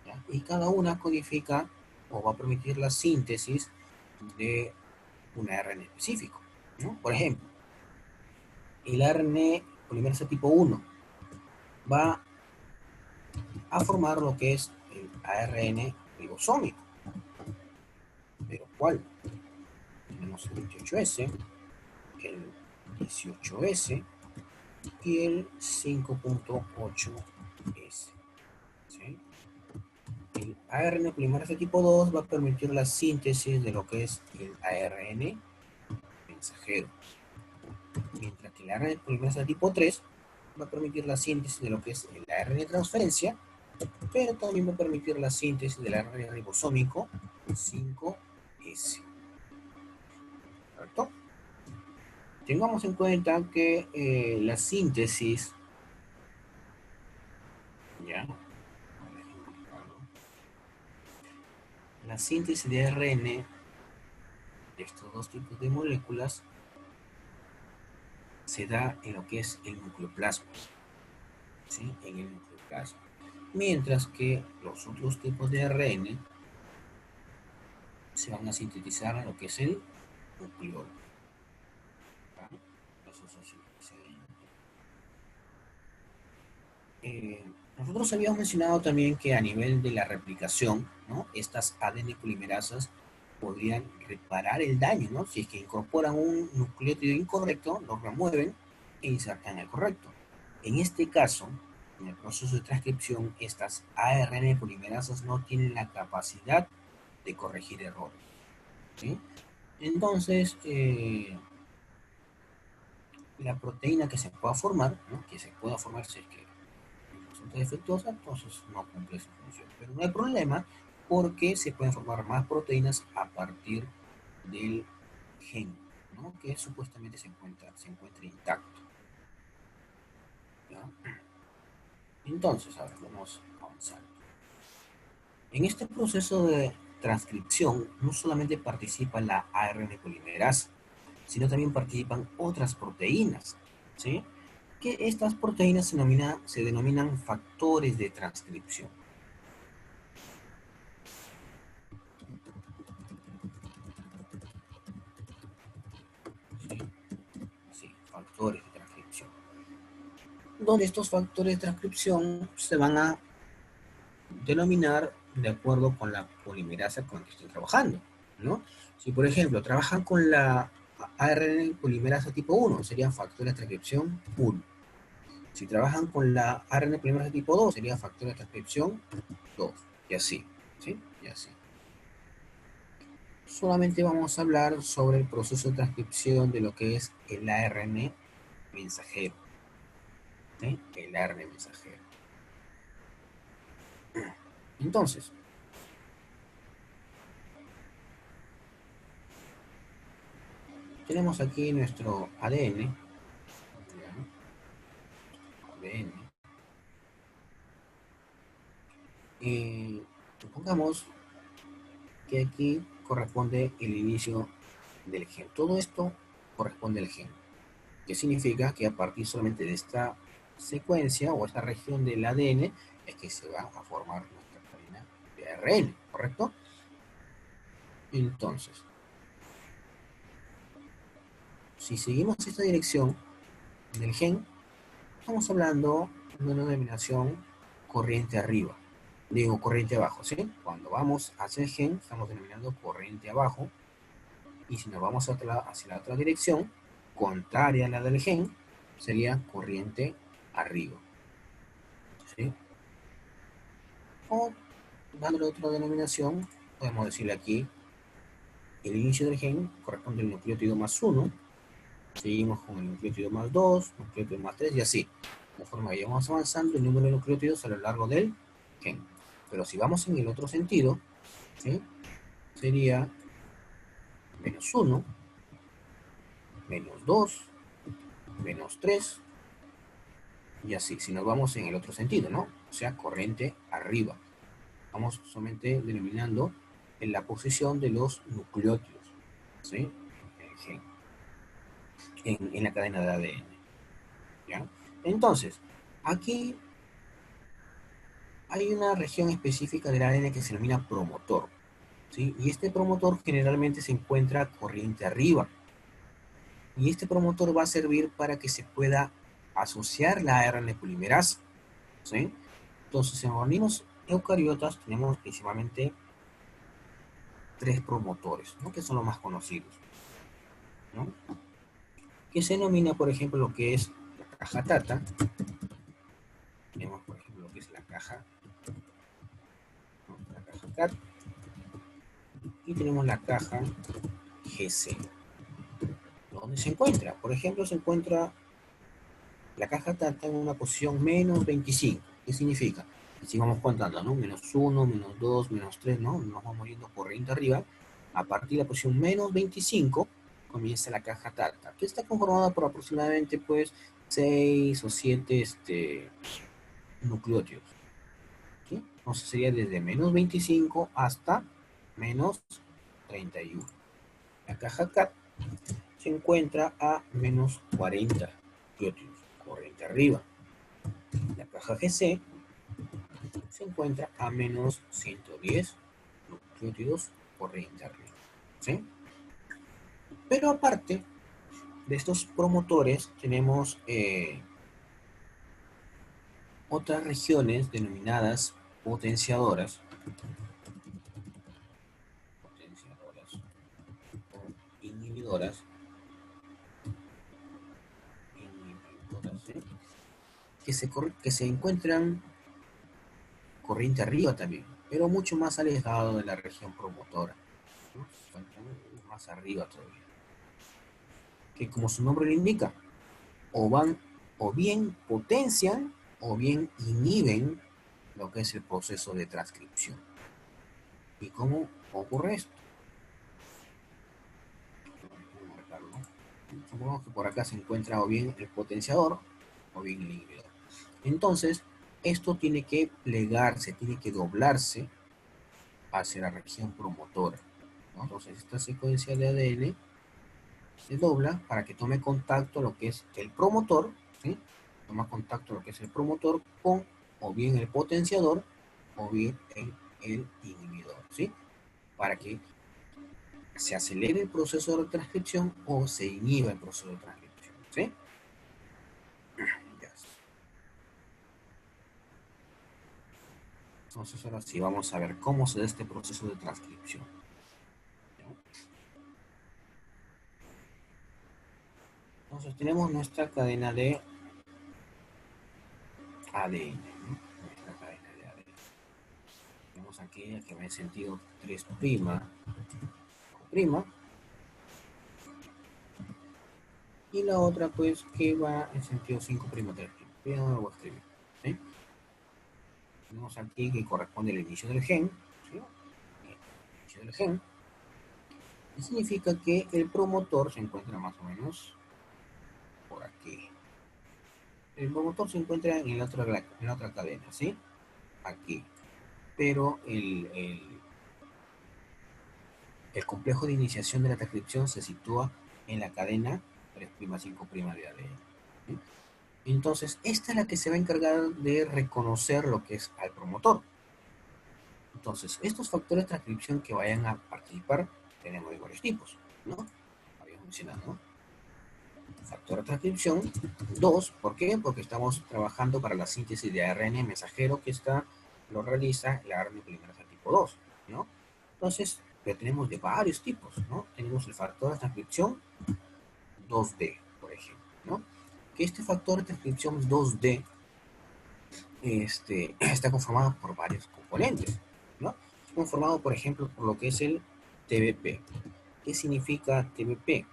¿ya? Y cada una codifica o va a permitir la síntesis de un ARN específico, ¿no? Por ejemplo, el ARN polimerasa tipo 1 va a formar lo que es el ARN ribosómico. ¿Pero cuál? Tenemos el 28S, el 18S y el 5.8S. ¿Sí? El ARN polimerasa tipo 2 va a permitir la síntesis de lo que es el ARN mensajero, mientras que el ARN polimerasa tipo 3 va a permitir la síntesis de lo que es el ARN de transferencia, pero también va a permitir la síntesis del ARN ribosómico 5S. ¿Correcto? Tengamos en cuenta que la síntesis, ¿ya? La síntesis de ARN de estos dos tipos de moléculas se da en lo que es el nucleoplasma, ¿sí? En el nucleoplasma. Mientras que los otros tipos de ARN se van a sintetizar en lo que es el nucleolo. Eso es así. Nosotros habíamos mencionado también que a nivel de la replicación, ¿no? Estas ADN polimerasas podrían reparar el daño, ¿no? Si es que incorporan un nucleótido incorrecto, lo remueven e insertan el correcto. En este caso, en el proceso de transcripción, estas ARN polimerasas no tienen la capacidad de corregir errores, ¿sí? Entonces, la proteína que se pueda formar, ¿no? Que se pueda formar si es que resulta defectuosa, entonces no cumple su función. Pero no hay problema porque se pueden formar más proteínas a partir del gen, ¿no? Que supuestamente se encuentra intacto, ¿ya? Entonces, a ver, vamos avanzando. En este proceso de transcripción no solamente participa la ARN polimerasa, sino también participan otras proteínas, ¿sí? Que estas proteínas se denominan factores de transcripción. ¿Sí? Sí, factores de transcripción. Donde estos factores de transcripción se van a denominar de acuerdo con la polimerasa con la que estén trabajando, ¿no? Si, por ejemplo, trabajan con la ARN polimerasa tipo 1, serían factores de transcripción 1. Si trabajan con la ARN polimerasa tipo 2, sería factor de transcripción 2. Y así, ¿sí? Y así. Solamente vamos a hablar sobre el proceso de transcripción de lo que es el ARN mensajero. ¿Sí? El ARN mensajero. Entonces, tenemos aquí nuestro ADN. ADN. Y supongamos que aquí corresponde el inicio del gen. Todo esto corresponde al gen. Que significa que a partir solamente de esta secuencia o esta región del ADN es que se va a formar nuestra cadena de ARN, ¿correcto? Entonces, si seguimos esta dirección del gen, estamos hablando de una denominación corriente arriba. Digo corriente abajo, ¿sí? Cuando vamos hacia el gen, estamos denominando corriente abajo. Y si nos vamos hacia la otra dirección, contraria a la del gen, sería corriente arriba, ¿sí? O dándole otra denominación, podemos decirle aquí, el inicio del gen corresponde al nucleótido más 1, seguimos con el nucleótido más 2, nucleótido más 3 y así. Conforme vayamos avanzando el número de nucleótidos a lo largo del gen. Pero si vamos en el otro sentido, ¿sí? Sería menos 1, menos 2, menos 3 y así. Si nos vamos en el otro sentido, ¿no? O sea, corriente arriba. Vamos solamente denominando en la posición de los nucleótidos, ¿sí? En la cadena de ADN, ¿ya? Entonces, aquí hay una región específica del ADN que se denomina promotor, ¿sí? Y este promotor generalmente se encuentra corriente arriba. Y este promotor va a servir para que se pueda asociar la ARN polimerasa, ¿sí? Entonces, en organismos eucariotas tenemos principalmente tres promotores, ¿no? Que son los más conocidos, ¿no? Que se denomina, por ejemplo, lo que es la caja TATA. Tenemos, por ejemplo, lo que es la caja, ¿no? La caja CAT, y tenemos la caja GC. ¿Dónde se encuentra? Por ejemplo, se encuentra la caja TATA en una posición menos 25. ¿Qué significa? Si vamos contando, ¿no? Menos 1, menos 2, menos 3, ¿no? Nos vamos yendo corriente arriba. A partir de la posición menos 25 comienza la caja TATA, que está conformada por aproximadamente, pues, 6 o 7 nucleótidos, ¿sí? Entonces sería desde menos 25 hasta menos 31. La caja CAT se encuentra a menos 40 nucleótidos, corriente arriba. La caja GC se encuentra a menos 110 nucleótidos, corriente arriba, ¿sí? Pero aparte de estos promotores, tenemos otras regiones denominadas potenciadoras, o inhibidoras, ¿sí? Que se encuentran corriente arriba también, pero mucho más alejado de la región promotora, ¿no? Se encuentran más arriba todavía, que como su nombre lo indica, o van o bien potencian o bien inhiben lo que es el proceso de transcripción. ¿Y cómo ocurre esto? Supongamos que por acá se encuentra o bien el potenciador o bien el inhibidor. Entonces, esto tiene que plegarse, tiene que doblarse hacia la región promotora, ¿no? Entonces, esta secuencia de ADN se dobla para que tome contacto lo que es el promotor, ¿sí? Toma contacto lo que es el promotor con o bien el potenciador o bien el inhibidor, ¿sí? Para que se acelere el proceso de transcripción o se inhiba el proceso de transcripción, ¿sí? Ya. Entonces ahora sí vamos a ver cómo se da este proceso de transcripción, ¿no? Entonces tenemos nuestra cadena de ADN, ¿no? Nuestra cadena de ADN. Tenemos aquella que va en sentido 3' prima, y la otra pues que va en sentido 5' 3'. Bien, no lo voy a escribir, ¿sí? Tenemos aquí que corresponde al inicio del gen, ¿sí? El inicio del gen, y significa que el promotor se encuentra más o menos por aquí. El promotor se encuentra en la otra cadena, ¿sí? Aquí. Pero el complejo de iniciación de la transcripción se sitúa en la cadena 3' 5' de ADN, ¿sí? Entonces, esta es la que se va a encargar de reconocer lo que es al promotor. Entonces, estos factores de transcripción que vayan a participar, tenemos de varios tipos, ¿no? Habíamos mencionado, ¿no? Factor de transcripción 2, ¿por qué? Porque estamos trabajando para la síntesis de ARN mensajero que lo realiza la ARN polimerasa tipo 2, ¿no? Entonces, pero tenemos de varios tipos, ¿no? Tenemos el factor de transcripción 2D, por ejemplo, ¿no? Que este factor de transcripción 2D está conformado por varios componentes, ¿no? Está conformado, por ejemplo, por lo que es el TBP. ¿Qué significa TBP?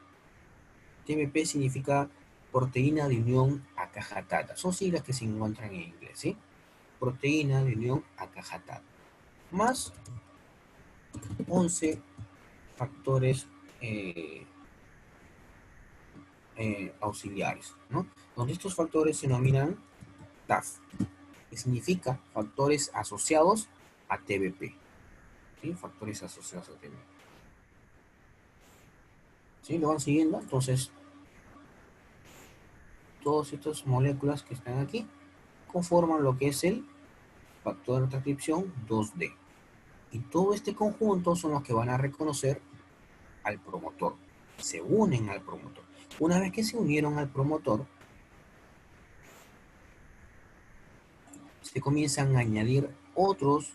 TBP significa proteína de unión acajatata. Son siglas que se encuentran en inglés, ¿sí? Proteína de unión acajatata. Más 11 factores eh, auxiliares, ¿no? Donde estos factores se denominan TAF, que significa factores asociados a TBP, ¿sí? Factores asociados a TBP. ¿Sí? ¿Lo van siguiendo? Entonces, todas estas moléculas que están aquí conforman lo que es el factor de transcripción 2D. Y todo este conjunto son los que van a reconocer al promotor. Se unen al promotor. Una vez que se unieron al promotor, se comienzan a añadir otros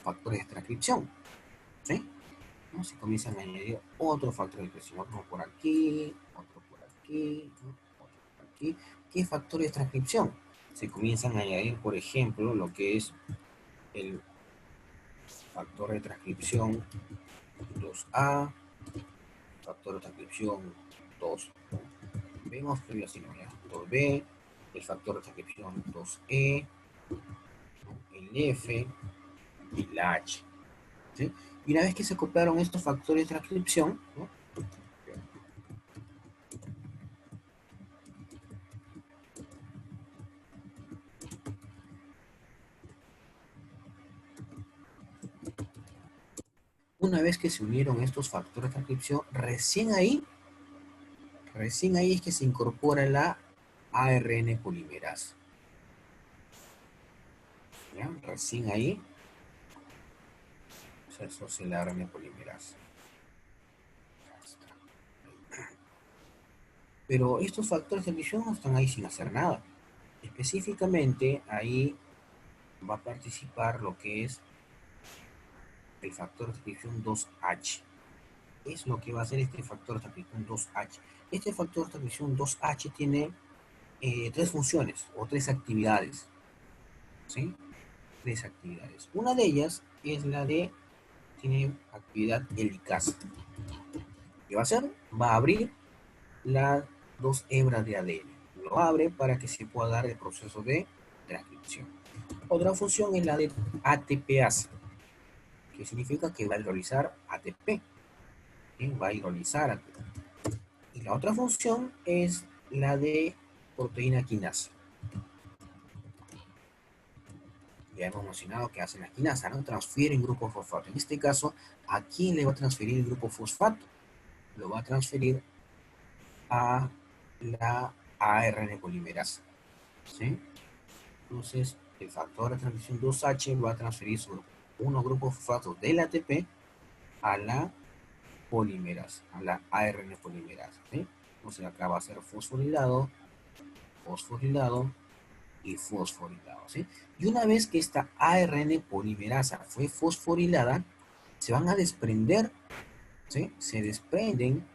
factores de transcripción. ¿Sí? ¿No? Se comienzan a añadir otros factores de transcripción. Otro por aquí, otro por aquí, ¿no? Otro por aquí. ¿Qué factores de transcripción? Se comienzan a añadir, por ejemplo, lo que es el factor de transcripción 2A, factor de transcripción 2. Vemos que así no, ya. 2B, el factor de transcripción 2E, el F y la H. ¿Sí? Y una vez que se copiaron estos factores de transcripción, ¿no? Una vez que se unieron estos factores de transcripción, recién ahí es que se incorpora la ARN polimerasa. ¿Ya? Recién ahí se asocia la ARN polimerasa. Pero estos factores de transcripción no están ahí sin hacer nada. Específicamente ahí va a participar lo que es el factor de transcripción 2H. Es lo que va a hacer este factor de transcripción 2H. Este factor de transcripción 2H tiene tres funciones o tres actividades. ¿Sí? Tres actividades. Una de ellas es la de, tiene actividad helicasa. ¿Qué va a hacer? Va a abrir las dos hebras de ADN. Lo abre para que se pueda dar el proceso de transcripción. Otra función es la de ATPase, que significa que va a hidrolizar ATP. ¿Sí? Va a hidrolizar ATP. Y la otra función es la de proteína quinasa. Ya hemos mencionado que hacen la quinasa, ¿no? Transfieren grupo fosfato. En este caso, ¿a quién le va a transferir el grupo fosfato? Lo va a transferir a la ARN polimerasa. ¿Sí? Entonces, el factor de transcripción 2H va a transferir unos grupos fosfatos del ATP a la polimerasa, a la ARN polimerasa. ¿Sí? Entonces, acá va a ser fosforilado, fosforilado y fosforilado. ¿Sí? Y una vez que esta ARN polimerasa fue fosforilada, se van a desprender, ¿sí? Se desprenden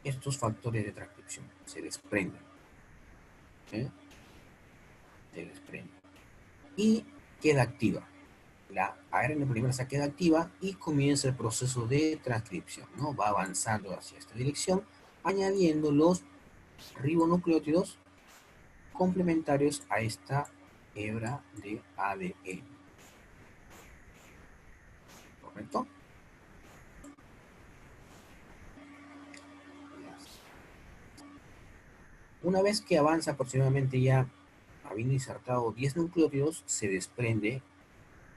estos factores de transcripción, se desprenden. ¿Sí? Se desprenden. Y queda activa. La ARN polimerasa queda activa y comienza el proceso de transcripción, ¿no? Va avanzando hacia esta dirección, añadiendo los ribonucleótidos complementarios a esta hebra de ADN. ¿Correcto? Una vez que avanza aproximadamente ya habiendo insertado 10 nucleótidos, se desprende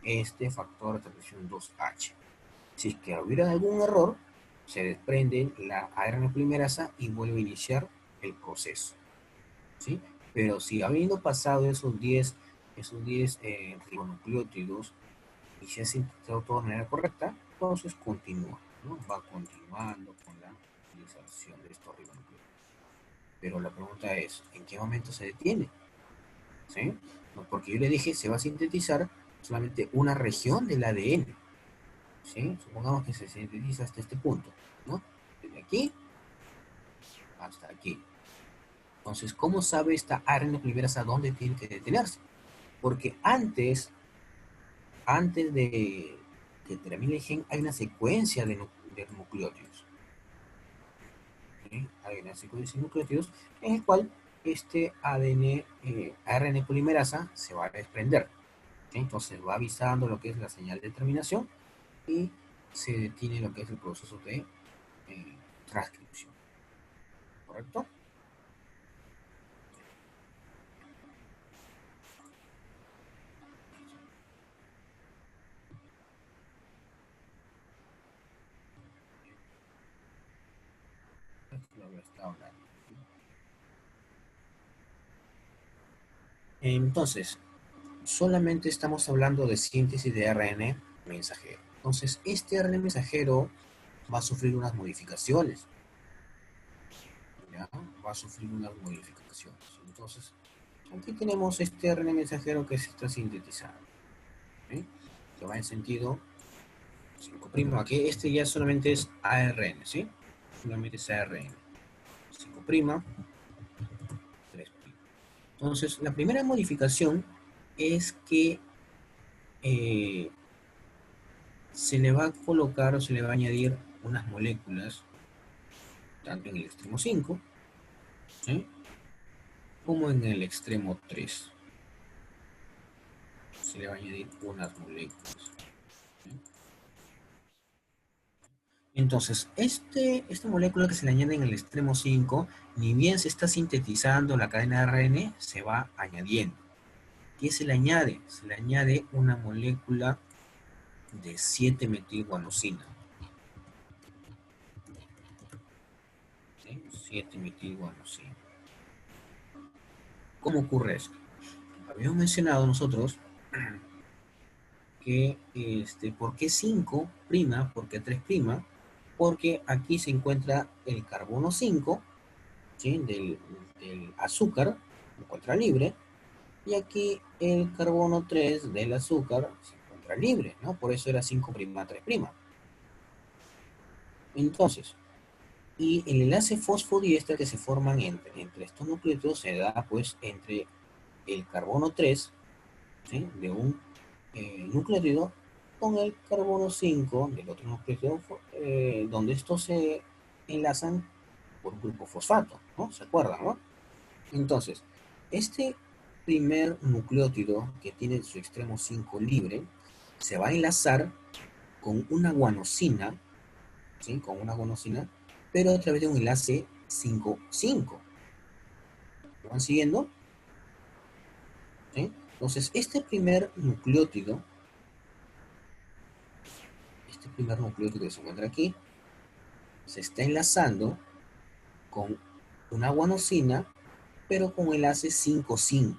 este factor de transcripción 2H. Si es que hubiera algún error, se desprende la ARN polimerasa y vuelve a iniciar el proceso. ¿Sí? Pero si habiendo pasado esos 10 ribonucleótidos y se ha sintetizado todo de manera correcta, entonces continúa, ¿no? Va continuando con la utilización de estos ribonucleótidos. Pero la pregunta es, ¿en qué momento se detiene? ¿Sí? No, porque yo le dije, se va a sintetizar solamente una región del ADN. ¿Sí? Supongamos que se sintetiza hasta este punto, ¿no? Desde aquí hasta aquí. Entonces, ¿cómo sabe esta ARN polimerasa dónde tiene que detenerse? Porque antes de que termine el gen, hay una secuencia de nucleótidos. ¿Sí? Hay una secuencia de nucleótidos en el cual este ARN polimerasa se va a desprender. ¿Sí? Entonces va avisando lo que es la señal de terminación y se detiene lo que es el proceso de transcripción. ¿Correcto? Esto lo había estado hablando. Entonces, solamente estamos hablando de síntesis de ARN mensajero. Entonces, este ARN mensajero va a sufrir unas modificaciones. ¿Ya? Va a sufrir unas modificaciones. Entonces, aquí tenemos este ARN mensajero que se está sintetizando. ¿Sí? Que va en sentido 5'. Aquí este ya solamente es ARN, ¿sí? Solamente es ARN. 5', 3'. Entonces, la primera modificación es que se le va a colocar o se le va a añadir unas moléculas, tanto en el extremo 5, ¿sí? Como en el extremo 3. Se le va a añadir unas moléculas. ¿Sí? Entonces, esta molécula que se le añade en el extremo 5, ni bien se está sintetizando la cadena de ARN, se va añadiendo. ¿Qué se le añade? Se le añade una molécula de 7-metilguanosina. ¿Sí? 7-metilguanosina. ¿Cómo ocurre esto? Habíamos mencionado nosotros que, ¿por qué 5'? ¿Por qué 3'? Porque aquí se encuentra el carbono 5, ¿sí? del azúcar, se encuentra libre, y aquí el carbono 3 del azúcar se encuentra libre, ¿no? Por eso era 5', 3'. Entonces, y el enlace fosfodiéster que se forman entre estos nucleótidos se da pues entre el carbono 3, ¿sí? De un nucleótido con el carbono 5 del otro nucleótido, donde estos se enlazan por un grupo fosfato, ¿no? ¿Se acuerdan, no? Entonces, este primer nucleótido que tiene su extremo 5 libre se va a enlazar con una guanosina, ¿sí? Con una guanosina, pero a través de un enlace 5'. ¿Lo van siguiendo? ¿Sí? Entonces, este primer nucleótido que se encuentra aquí, se está enlazando con una guanosina, pero con enlace 5'.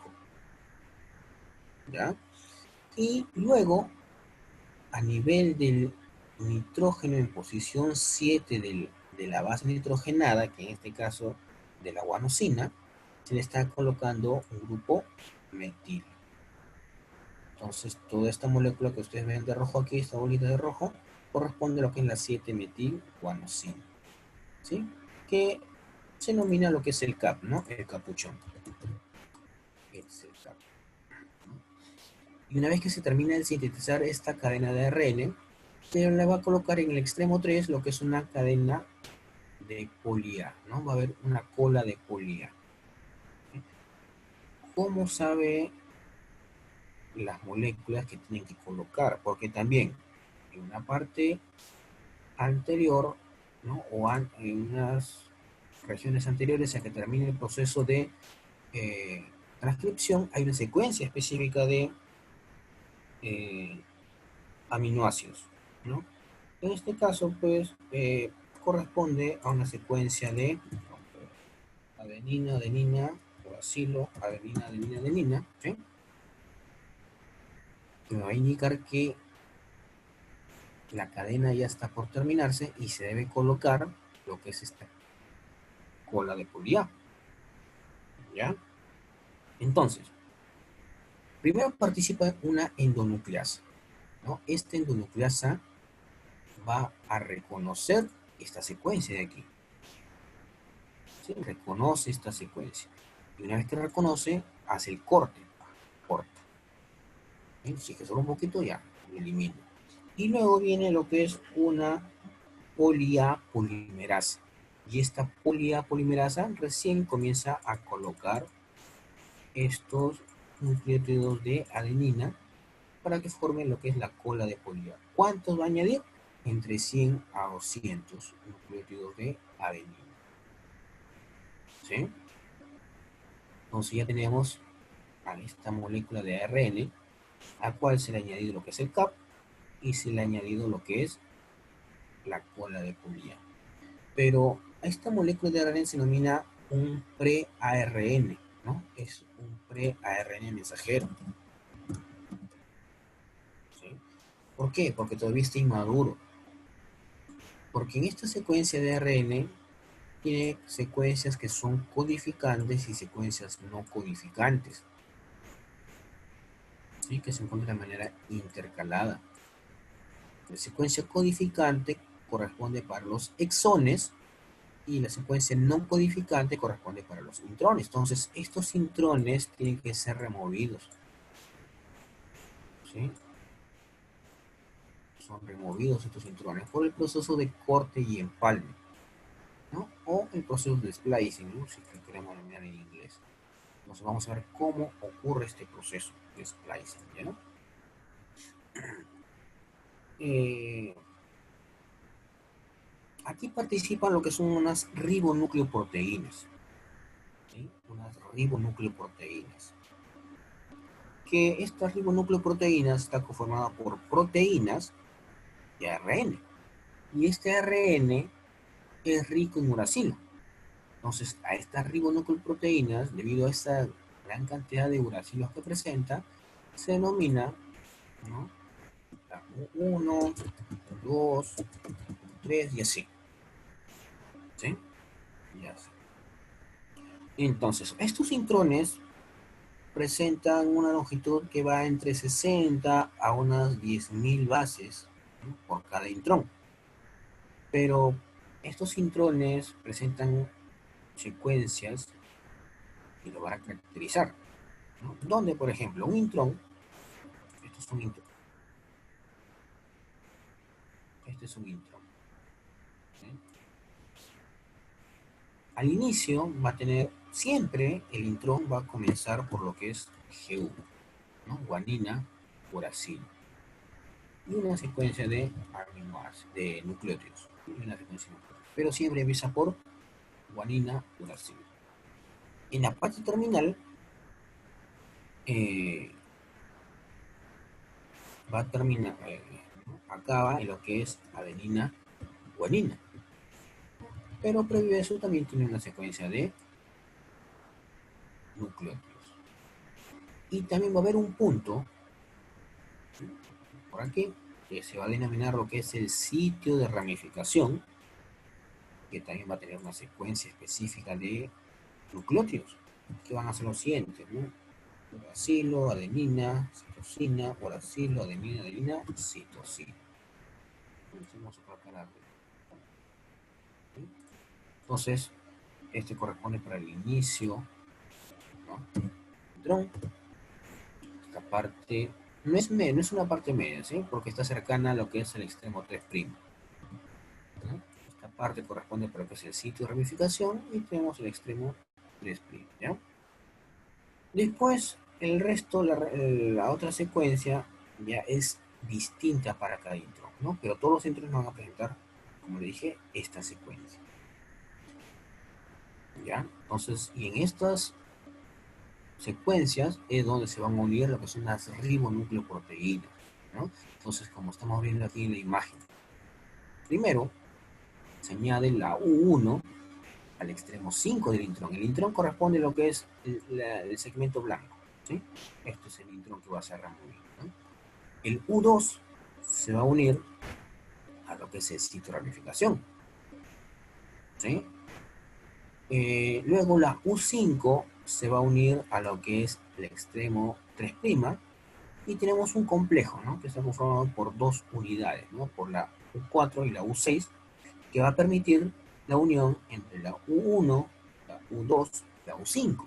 ¿Ya? Y luego, a nivel del nitrógeno en posición 7 de la base nitrogenada, que en este caso de la guanosina, se le está colocando un grupo metil. Entonces, toda esta molécula que ustedes ven de rojo aquí, esta bolita de rojo, corresponde a lo que es la 7-metilguanosina, ¿sí? Que se denomina lo que es el CAP, ¿no? El capuchón. Es el CAP. Y una vez que se termina de sintetizar esta cadena de ARN, se le va a colocar en el extremo 3 lo que es una cadena de poli-A, ¿no? Va a haber una cola de poli-A. ¿Cómo sabe las moléculas que tienen que colocar? Porque también en una parte anterior, ¿no? En unas regiones anteriores a que termine el proceso de transcripción, hay una secuencia específica de eh, aminoácidos, ¿no? En este caso, pues, corresponde a una secuencia de adenina, adenina, uracilo, adenina, adenina, adenina, ¿sí? Que me va a indicar que la cadena ya está por terminarse y se debe colocar lo que es esta cola de poli-A, ¿ya? Entonces, primero participa una endonucleasa, ¿no? Esta endonucleasa va a reconocer esta secuencia de aquí, ¿sí? Reconoce esta secuencia. Y una vez que reconoce, hace el corte, corta. ¿Sí? Si que solo un poquito, ya, lo elimino. Y luego viene lo que es una poli-A polimerasa. Y esta poli-A polimerasa recién comienza a colocar estos nucleótidos de adenina para que formen lo que es la cola de poli-A. ¿Cuántos va a añadir? Entre 100 a 200 nucleótidos de adenina. ¿Sí? Entonces ya tenemos a esta molécula de ARN, a cual se le ha añadido lo que es el CAP y se le ha añadido lo que es la cola de poli-A. Pero a esta molécula de ARN se denomina un pre-ARN, ¿no? Es un pre-ARN mensajero. ¿Sí? ¿Por qué? Porque todavía está inmaduro. Porque en esta secuencia de ARN tiene secuencias que son codificantes y secuencias no codificantes, ¿sí? Que se encuentran de manera intercalada. La secuencia codificante corresponde para los exones y la secuencia no codificante corresponde para los intrones. Entonces, estos intrones tienen que ser removidos, ¿sí? Son removidos estos intrones por el proceso de corte y empalme, ¿no? O el proceso de splicing, ¿no? Si queremos denominar en inglés. Entonces vamos a ver cómo ocurre este proceso de splicing, ¿ya? ¿No? Aquí participan lo que son unas ribonucleoproteínas, ¿sí? Unas ribonucleoproteínas. Que estas ribonucleoproteínas están conformadas por proteínas y ARN. Y este ARN es rico en uracilo. Entonces, a estas ribonucleoproteínas, debido a esta gran cantidad de uracilos que presenta, se denomina, ¿no? 1, 2, 3 y así. ¿Sí? Y así. Entonces, estos intrones presentan una longitud que va entre 60 a unas 10.000 bases, ¿no? Por cada intrón. Pero estos intrones presentan secuencias que lo van a caracterizar, ¿no? Donde, por ejemplo, un intrón, esto es un intrón, este es un intrón, ¿sí? Al inicio va a tener, siempre el intrón va a comenzar por lo que es G1, ¿no? Guanina, uracilo, y una secuencia de aminoácidos, de nucleótidos, y una secuencia de nucleótidos. Pero siempre empieza por guanina, uracilo. En la parte terminal, va a terminar, acaba en lo que es adenina, guanina. Pero previo a eso también tiene una secuencia de nucleótidos. Y también va a haber un punto por aquí que se va a denominar lo que es el sitio de ramificación, que también va a tener una secuencia específica de nucleótidos, que van a ser los siguientes, ¿no? Uracilo, adenina, citosina, uracilo, adenina, adenina, citosina. Entonces, este corresponde para el inicio, ¿no? Esta parte no es una parte media, ¿sí? Porque está cercana a lo que es el extremo 3', ¿no? Esta parte corresponde para lo que es el sitio de ramificación y tenemos el extremo 3', ¿ya? Después, el resto, la otra secuencia ya es distinta para cada intrón, ¿no? Pero todos los intrones van a presentar, como le dije, esta secuencia, ¿ya? Entonces, y en estas secuencias es donde se van a unir lo que son las ribonucleoproteínas, ¿no? Entonces, como estamos viendo aquí en la imagen, primero se añade la U1 al extremo 5 del intrón. El intrón corresponde a lo que es el segmento blanco, ¿sí? Este es el intrón que va a ser removido, ¿no? El U2 se va a unir a lo que es el sitio de ramificación, ¿sí? Luego la U5 se va a unir a lo que es el extremo 3' y tenemos un complejo, ¿no? Que está conformado por dos unidades, ¿no? Por la U4 y la U6, que va a permitir la unión entre la U1, la U2, la U5.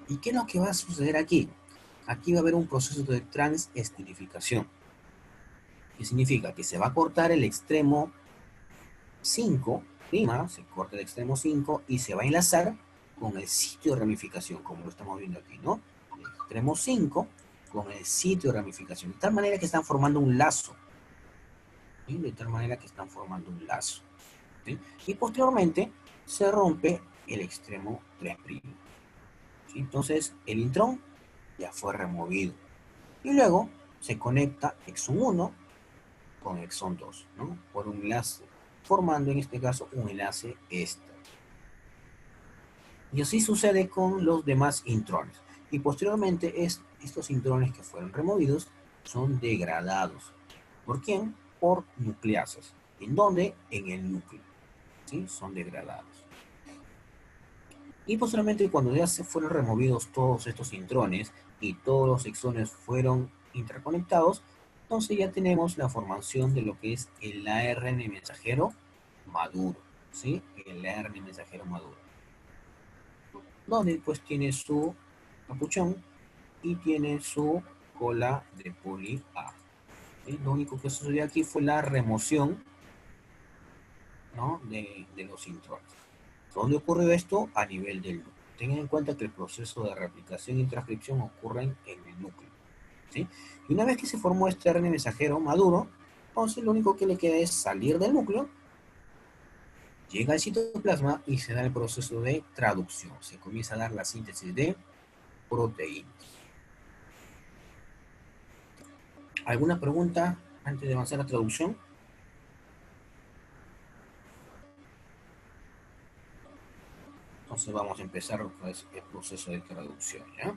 ¿Y qué es lo que va a suceder aquí? Aquí va a haber un proceso de transesterificación. ¿Qué significa? Que se va a cortar el extremo 5', se corta el extremo 5 y se va a enlazar con el sitio de ramificación, como lo estamos viendo aquí, ¿no? El extremo 5 con el sitio de ramificación, de tal manera que están formando un lazo, ¿sí? De tal manera que están formando un lazo, ¿sí? Y posteriormente se rompe el extremo 3', ¿sí? Entonces el intrón ya fue removido y luego se conecta exón 1 con exón 2, ¿no? Por un enlace, formando en este caso un enlace éster. Y así sucede con los demás intrones. Y posteriormente estos intrones que fueron removidos son degradados. ¿Por quién? Por nucleasas. ¿En dónde? En el núcleo. ¿Sí? Son degradados. Y posteriormente, cuando ya se fueron removidos todos estos intrones y todos los exones fueron interconectados, entonces ya tenemos la formación de lo que es el ARN mensajero maduro, ¿sí? El ARN mensajero maduro, donde pues tiene su capuchón y tiene su cola de poli A. ¿Sí? Lo único que sucedió aquí fue la remoción, ¿no? de los intrones. ¿Dónde ocurrió esto? A nivel del núcleo. Tengan en cuenta que el proceso de replicación y transcripción ocurren en el núcleo, ¿sí? Y una vez que se formó este ARN mensajero maduro, entonces lo único que le queda es salir del núcleo, llega al citoplasma y se da el proceso de traducción. Se comienza a dar la síntesis de proteínas. ¿Alguna pregunta antes de avanzar a la traducción? Entonces vamos a empezar el proceso de traducción, ¿ya?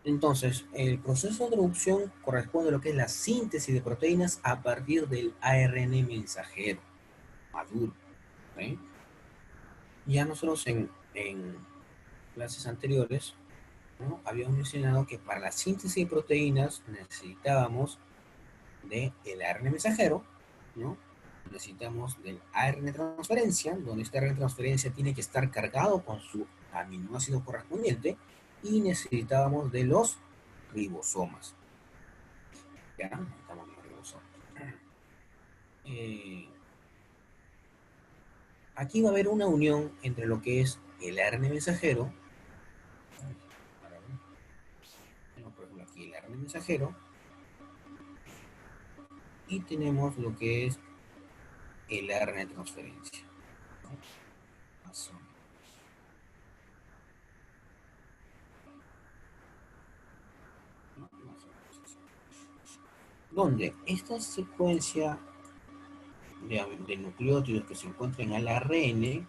Entonces, el proceso de traducción corresponde a lo que es la síntesis de proteínas a partir del ARN mensajero maduro, ¿sí? Ya nosotros en clases anteriores, ¿no? Habíamos mencionado que para la síntesis de proteínas necesitábamos del ARN mensajero, ¿no? Necesitamos del ARN transferencia, donde este ARN transferencia tiene que estar cargado con su aminoácido correspondiente, y necesitábamos de los ribosomas. ¿Ya? Necesitamos los ribosomas. Eh, Aquí va a haber una unión entre lo que es el ARN mensajero, por ejemplo aquí el ARN mensajero, y tenemos lo que es el ARN de transferencia, ¿no? Donde esta secuencia de nucleótidos que se encuentran en el ARN,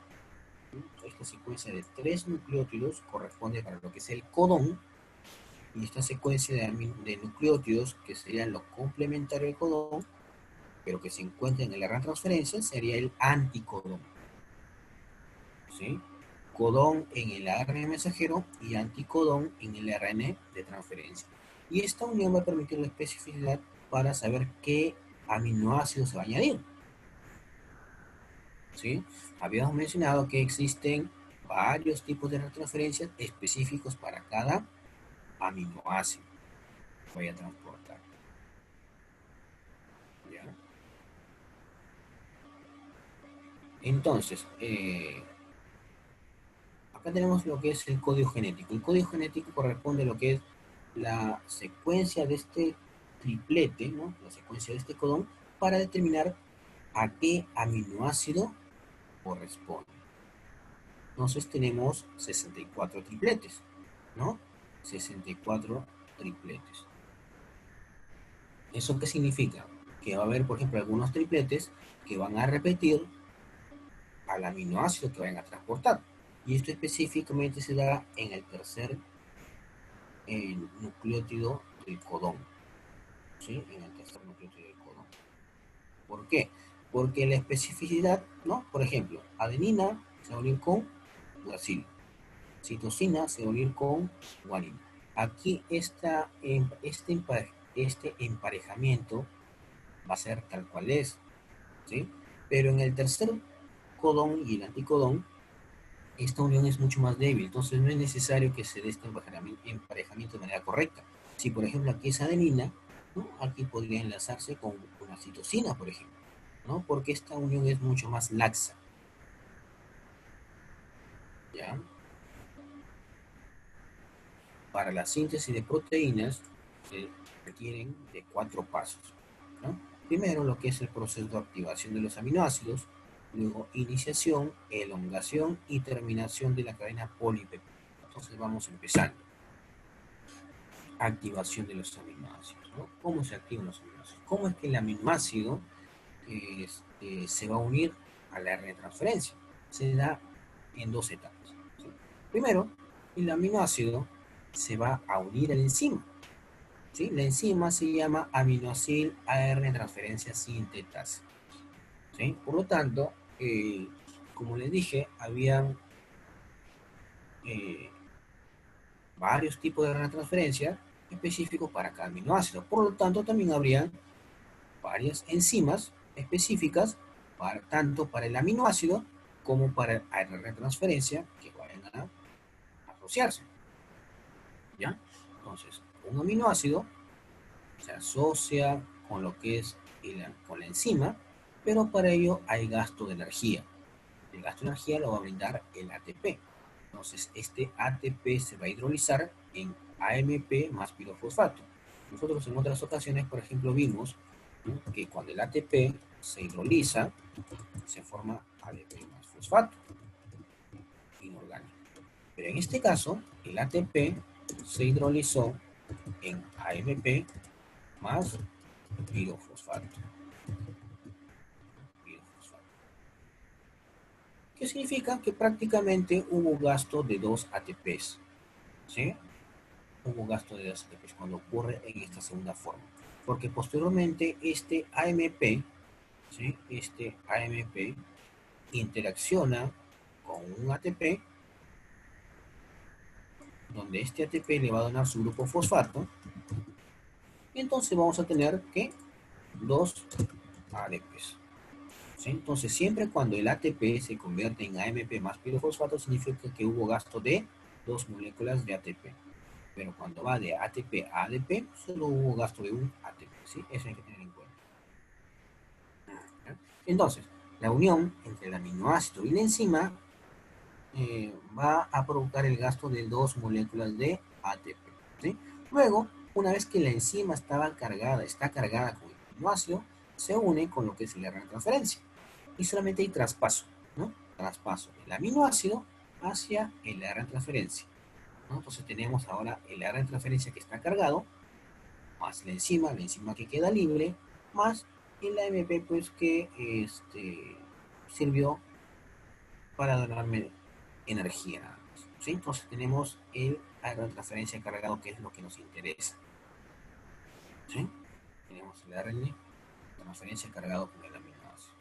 esta secuencia de 3 nucleótidos corresponde para lo que es el codón, y esta secuencia de nucleótidos, que serían los complementarios del codón, pero que se encuentra en el ARN transferencia, sería el anticodón, ¿sí? Codón en el ARN mensajero y anticodón en el ARN de transferencia. Y esta unión va a permitir la especificidad para saber qué aminoácido se va a añadir, ¿sí? Habíamos mencionado que existen varios tipos de transferencias específicos para cada aminoácido que vaya a transportar, ¿ya? Entonces, acá tenemos lo que es el código genético. El código genético corresponde a lo que es la secuencia de este triplete, ¿no? La secuencia de este codón, para determinar a qué aminoácido corresponde. Entonces tenemos 64 tripletes, ¿no? 64 tripletes. ¿Eso qué significa? Que va a haber, por ejemplo, algunos tripletes que van a repetir al aminoácido que vayan a transportar. Y esto específicamente se da en el tercer nucleótido del codón, ¿sí? En el tercer nucleótido del codón. ¿Por qué? Porque la especificidad, ¿no? Por ejemplo, adenina se va a unir con uracil, citosina se va a unir con guanina. Aquí este emparejamiento va a ser tal cual es, ¿sí? Pero en el tercer codón y el anticodón, esta unión es mucho más débil, entonces no es necesario que se dé este emparejamiento de manera correcta. Si por ejemplo aquí es adenina, ¿no? Aquí podría enlazarse con una citosina, por ejemplo, ¿no? Porque esta unión es mucho más laxa, ¿ya? Para la síntesis de proteínas se requieren de 4 pasos, ¿no? Primero, lo que es el proceso de activación de los aminoácidos, luego iniciación, elongación y terminación de la cadena polipeptídica. Entonces vamos empezando. Activación de los aminoácidos, ¿no? ¿Cómo se activan los aminoácidos? ¿Cómo es que el aminoácido se va a unir a la RNA transferencia? Se da en dos etapas, ¿sí? Primero, el aminoácido se va a unir a la enzima. ¿Sí? La enzima se llama aminoácido ARN transferencia sintetasa. ¿Sí? Por lo tanto, como les dije, habían eh, varios tipos de RNA transferencia específicos para cada aminoácido. Por lo tanto, también habría varias enzimas específicas tanto para el aminoácido como para el RNA transferencia que vayan a asociarse. ¿Ya? Entonces, un aminoácido se asocia con lo que es con la enzima, pero para ello hay gasto de energía. El gasto de energía lo va a brindar el ATP. Entonces, este ATP se va a hidrolizar en AMP más pirofosfato. Nosotros en otras ocasiones, por ejemplo, vimos, ¿no?, que cuando el ATP se hidroliza, se forma ADP más fosfato inorgánico. Pero en este caso, el ATP se hidrolizó en AMP más pirofosfato. ¿Qué significa? Que prácticamente hubo gasto de 2 ATPs. ¿Sí? Hubo gasto de 2 ATPs cuando ocurre en esta segunda forma. Porque posteriormente este AMP, ¿sí?, este AMP interacciona con un ATP, donde este ATP le va a donar su grupo fosfato, y entonces vamos a tener que 2 ADPs. ¿Sí? Entonces, siempre cuando el ATP se convierte en AMP más pirofosfato, significa que hubo gasto de 2 moléculas de ATP. Pero cuando va de ATP a ADP, solo hubo gasto de un ATP. ¿Sí? Eso hay que tener en cuenta. Entonces, la unión entre el aminoácido y la enzima va a provocar el gasto de 2 moléculas de ATP. ¿Sí? Luego, una vez que la enzima está cargada con el aminoácido, se une con lo que es la RNA transferencia. Y solamente hay traspaso, ¿no? Traspaso del aminoácido hacia el RNA transferencia, ¿no? Entonces tenemos ahora el RNA transferencia que está cargado, más la enzima que queda libre, más el AMP pues que sirvió para darme energía nada más, ¿sí? Entonces tenemos el RNA transferencia cargado, que es lo que nos interesa, ¿sí? Tenemos el RNA transferencia cargado con el aminoácido,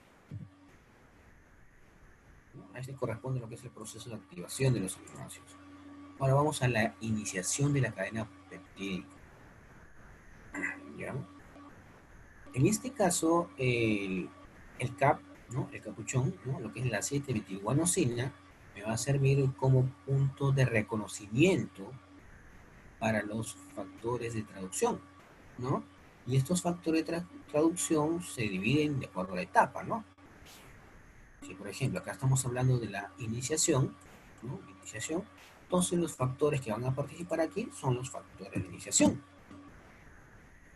¿no? A este corresponde lo que es el proceso de activación de los aminoácidos. Ahora vamos a la iniciación de la cadena peptídica. ¿Ya? En este caso, el CAP, ¿no?, el capuchón, ¿no?, lo que es la 7-metilguanosina, me va a servir como punto de reconocimiento para los factores de traducción, ¿no? Y estos factores de traducción se dividen de acuerdo a la etapa, ¿no? Si, por ejemplo, acá estamos hablando de la iniciación, ¿no? Iniciación, entonces los factores que van a participar aquí son los factores de iniciación,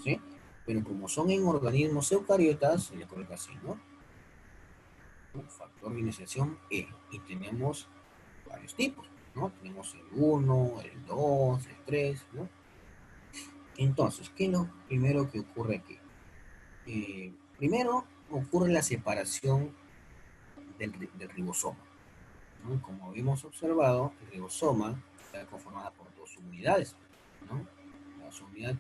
¿sí? Pero como son en organismos eucariotas, se le coloca así, ¿no? Factor de iniciación E. Y tenemos varios tipos, ¿no? Tenemos el 1, el 2, el 3, ¿no? Entonces, ¿qué es lo primero que ocurre aquí? Primero ocurre la separación del ribosoma, ¿no? Como habíamos observado, el ribosoma está conformado por 2 subunidades, ¿no? La subunidad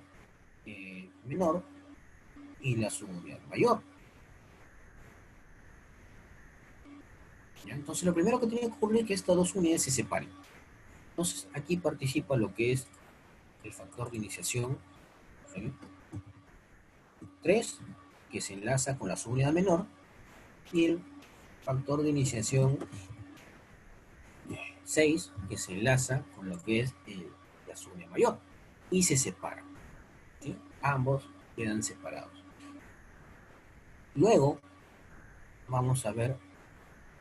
menor y la subunidad mayor. ¿Ya? Entonces, lo primero que tiene que ocurrir es que estas 2 unidades se separen. Entonces, aquí participa lo que es el factor de iniciación, ¿sí?, 3, que se enlaza con la subunidad menor, y el factor de iniciación 6, que se enlaza con lo que es la subunidad mayor, y se separan, ¿sí? Ambos quedan separados. Luego, vamos a ver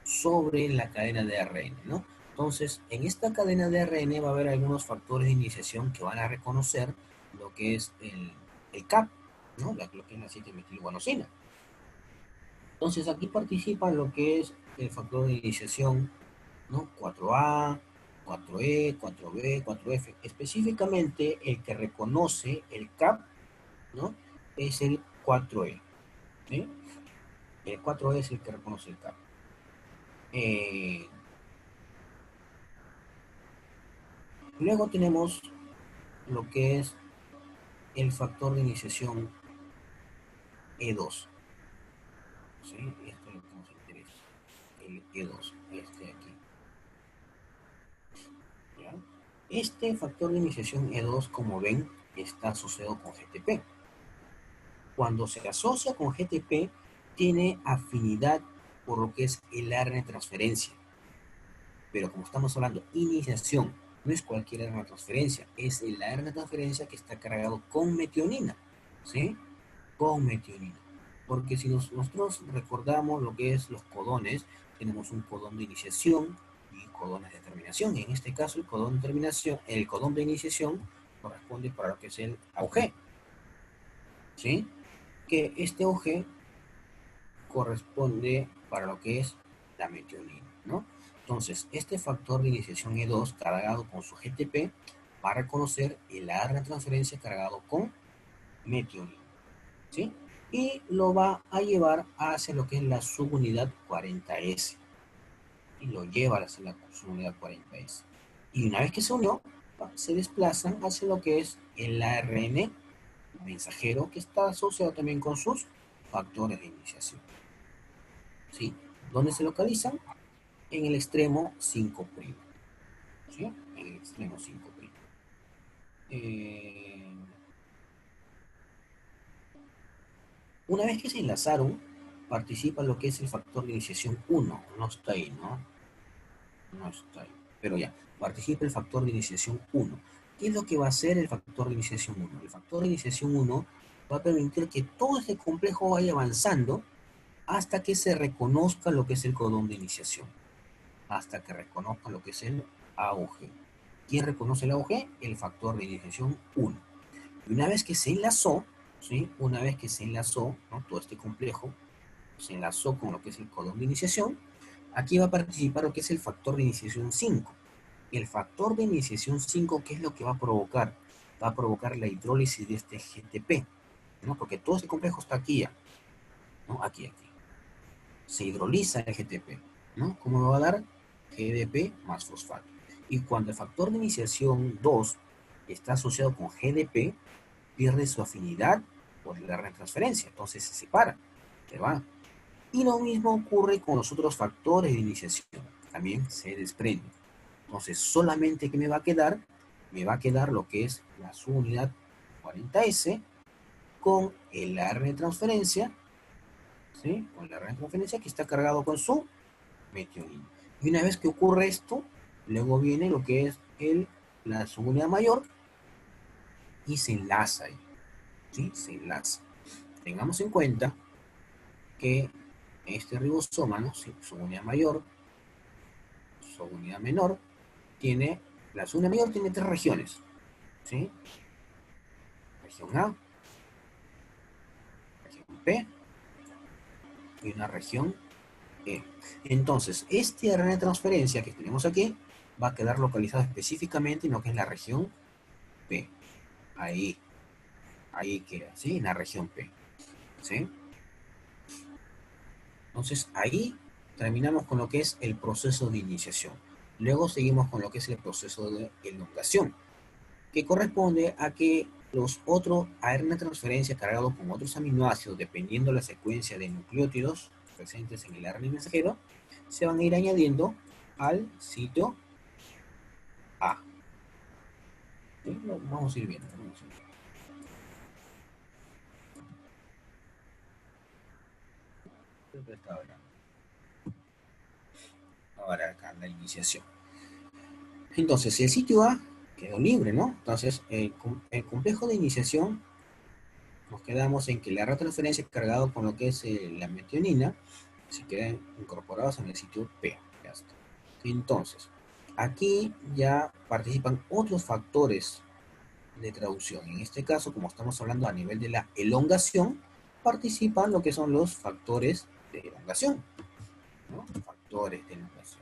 sobre la cadena de ARN, ¿no? Entonces, en esta cadena de ARN va a haber algunos factores de iniciación que van a reconocer lo que es el CAP, ¿no? Lo que es la 7-metilguanosina. Entonces, aquí participa lo que es el factor de iniciación, ¿no? 4A, 4E, 4B, 4F. Específicamente, el que reconoce el CAP, ¿no?, es el 4E, ¿sí? El 4E es el que reconoce el CAP. Luego tenemos lo que es el factor de iniciación E2. ¿Sí? Esto es lo que nos interesa. El E2, este de aquí. ¿Ya? Este factor de iniciación E2, como ven, está asociado con GTP. Cuando se asocia con GTP, tiene afinidad por lo que es el ARN transferencia. Pero como estamos hablando iniciación, no es cualquier ARN transferencia, es el ARN transferencia que está cargado con metionina, ¿sí? Con metionina. Porque si nosotros recordamos lo que es los codones, tenemos un codón de iniciación y codones de terminación. Y en este caso, el codón de terminación, el codón de iniciación corresponde para lo que es el AUG, ¿sí? Que este AUG corresponde para lo que es la metionina, ¿no? Entonces, este factor de iniciación E2 cargado con su GTP va a reconocer el ARN de transferencia cargado con metionina, ¿sí? Y lo va a llevar hacia lo que es la subunidad 40S. Y lo lleva hacia la subunidad 40S. Y una vez que se unió, se desplazan hacia lo que es el ARN mensajero que está asociado también con sus factores de iniciación. ¿Sí? ¿Dónde se localizan? En el extremo 5'. ¿Sí? En el extremo 5'. Eh, una vez que se enlazaron, participa lo que es el factor de iniciación 1. No está ahí, ¿no? No está ahí. Pero ya, participa el factor de iniciación 1. ¿Qué es lo que va a hacer el factor de iniciación 1? El factor de iniciación 1 va a permitir que todo este complejo vaya avanzando hasta que se reconozca lo que es el codón de iniciación. Hasta que reconozca lo que es el AUG. ¿Quién reconoce el AUG? El factor de iniciación 1. Y una vez que se enlazó, ¿sí? Una vez que se enlazó, ¿no? Todo este complejo se enlazó con lo que es el codón de iniciación, aquí va a participar lo que es el factor de iniciación 5. El factor de iniciación 5, ¿qué es lo que va a provocar? Va a provocar la hidrólisis de este GTP, ¿no? Porque todo este complejo está aquí ya, ¿no? Aquí. Se hidroliza el GTP, ¿no? ¿Cómo me va a dar? GDP más fosfato. Y cuando el factor de iniciación 2 está asociado con GDP, pierde su afinidad por la retransferencia, entonces se separa, se va. Y lo mismo ocurre con los otros factores de iniciación, también se desprende. Entonces, solamente que me va a quedar, lo que es la subunidad 40S con el ARN de transferencia, ¿sí? Con el ARN de transferencia que está cargado con su metionina. Y una vez que ocurre esto, luego viene lo que es la subunidad mayor y se enlaza ahí, ¿sí? Se enlaza. Tengamos en cuenta que este ribosoma, ¿no? Subunidad mayor, subunidad menor, la subunidad mayor tiene tres regiones, ¿sí? Región A, región P y una región E. Entonces, este ARN de transferencia que tenemos aquí va a quedar localizado específicamente en lo que es la región P. Ahí queda, ¿sí? En la región P, ¿sí? Entonces, ahí terminamos con lo que es el proceso de iniciación. Luego seguimos con lo que es el proceso de elongación, que corresponde a que los otros ARN de transferencia cargados con otros aminoácidos, dependiendo de la secuencia de nucleótidos presentes en el ARN mensajero, se van a ir añadiendo al sitio A. ¿Sí? Vamos a ir viendo. Ahora acá la iniciación. Entonces, el sitio A quedó libre, ¿no? Entonces, el complejo de iniciación nos quedamos en que la retransferencia cargado con lo que es la metionina se quedan incorporados en el sitio P. Ya está. Entonces, aquí ya participan otros factores de traducción. En este caso, como estamos hablando a nivel de la elongación, participan lo que son los factores de elongación, ¿no? Factores de elongación.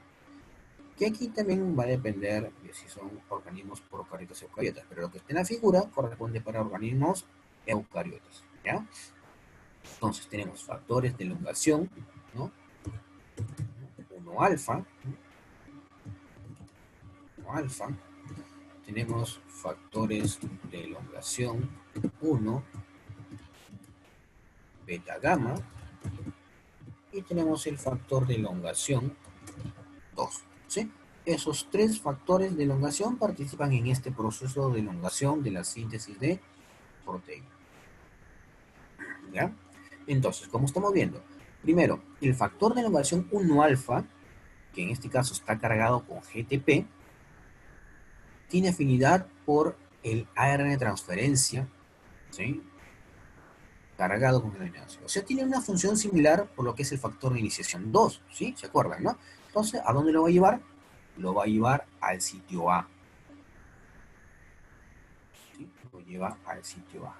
Que aquí también va a depender de si son organismos procariotas o eucariotas, pero lo que está en la figura corresponde para organismos eucariotas, ¿ya? Entonces tenemos factores de elongación, ¿no? 1 alfa, 1 alfa, tenemos factores de elongación 1, beta gamma, y tenemos el factor de elongación 2, ¿sí? Esos tres factores de elongación participan en este proceso de elongación de la síntesis de proteína. ¿Ya? Entonces, como estamos viendo, primero, el factor de elongación 1 alfa, que en este caso está cargado con GTP, tiene afinidad por el ARN transferencia, ¿sí? Cargado con el aminoácido. O sea, tiene una función similar por lo que es el factor de iniciación 2, ¿sí? ¿Se acuerdan, no? Entonces, ¿a dónde lo va a llevar? Lo va a llevar al sitio A. ¿Sí? Lo lleva al sitio A.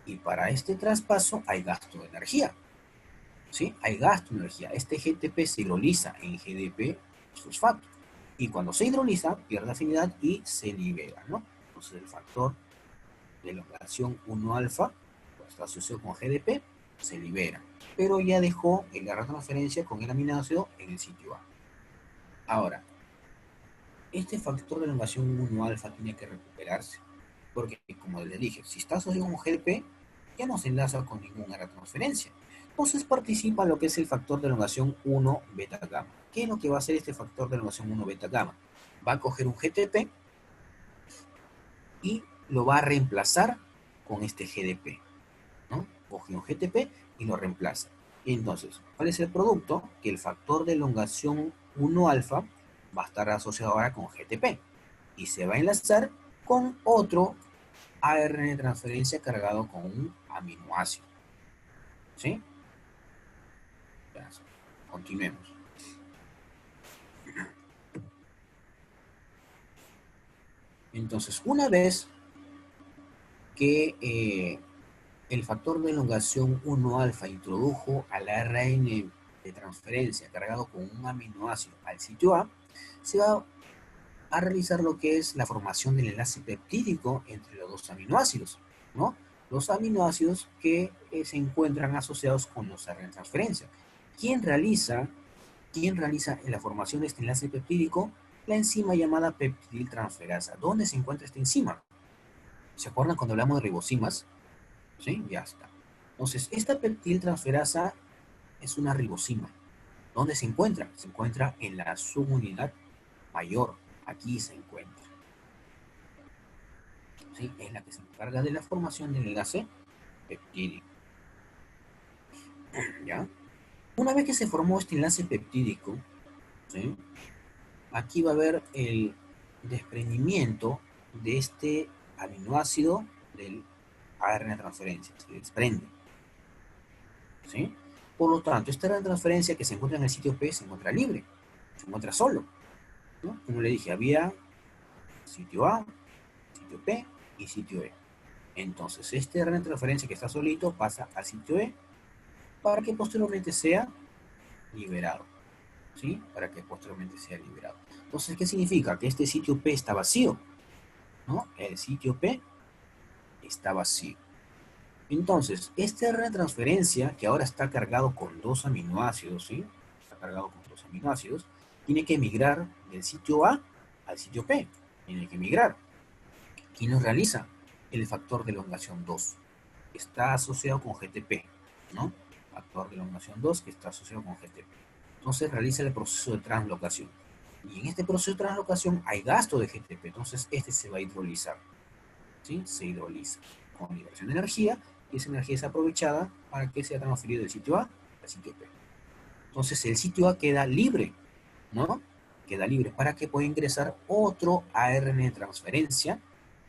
Y para este traspaso hay gasto de energía. ¿Sí? Hay gasto de energía. Este GTP se hidroliza en GDP fosfato. Y cuando se hidroliza, pierde afinidad y se libera, ¿no? Entonces el factor de elongación 1 alfa, pues está asociado con GDP, se libera. Pero ya dejó el la transferencia con el aminoácido en el sitio A. Ahora, este factor de elongación 1 alfa tiene que recuperarse. Porque, como les dije, si está asociado con GDP, ya no se enlaza con ninguna transferencia. Entonces participa lo que es el factor de elongación 1 beta gamma. ¿Qué es lo que va a hacer este factor de elongación 1 beta gamma? Va a coger un GTP y lo va a reemplazar con este GDP, ¿no? Coge un GTP y lo reemplaza. Y entonces, ¿cuál es el producto? Que el factor de elongación 1 alfa va a estar asociado ahora con GTP y se va a enlazar con otro ARN de transferencia cargado con un aminoácido. ¿Sí? Ya, continuemos. Entonces, una vez que el factor de elongación 1 alfa introdujo al ARN de transferencia cargado con un aminoácido al sitio A, se va a realizar lo que es la formación del enlace peptídico entre los dos aminoácidos, ¿no? Los aminoácidos que se encuentran asociados con los ARN de transferencia. ¿Quién realiza la formación de este enlace peptídico? La enzima llamada peptidiltransferasa. ¿Dónde se encuentra esta enzima? ¿Se acuerdan cuando hablamos de ribosimas? ¿Sí? Ya está. Entonces, esta peptidiltransferasa es una ribosima. ¿Dónde se encuentra? Se encuentra en la subunidad mayor. Aquí se encuentra. ¿Sí? Es la que se encarga de la formación del enlace peptídico. ¿Ya? Una vez que se formó este enlace peptídico, ¿sí? Aquí va a haber el desprendimiento de este aminoácido del ARN de transferencia, se desprende, ¿sí? Por lo tanto, esta ARN de transferencia que se encuentra en el sitio P se encuentra libre, se encuentra solo, ¿no? Como le dije, había sitio A, sitio P y sitio E. Entonces, este ARN de transferencia que está solito pasa al sitio E para que posteriormente sea liberado, ¿sí? Para que posteriormente sea liberado. Entonces, ¿qué significa? Que este sitio P está vacío, ¿no? El sitio P está vacío. Entonces, este RNA de transferencia, que ahora está cargado con dos aminoácidos, ¿sí? Está cargado con dos aminoácidos, tiene que migrar del sitio A al sitio P. Tiene que migrar. ¿Quién nos realiza? El factor de elongación 2, que está asociado con GTP, ¿no? Factor de elongación 2 que está asociado con GTP. Entonces realiza el proceso de translocación. Y en este proceso de translocación hay gasto de GTP, entonces este se va a hidrolizar, ¿sí? Se hidroliza con liberación de energía y esa energía es aprovechada para que sea transferido del sitio A al sitio P. Entonces el sitio A queda libre, ¿no? Queda libre para que pueda ingresar otro ARN de transferencia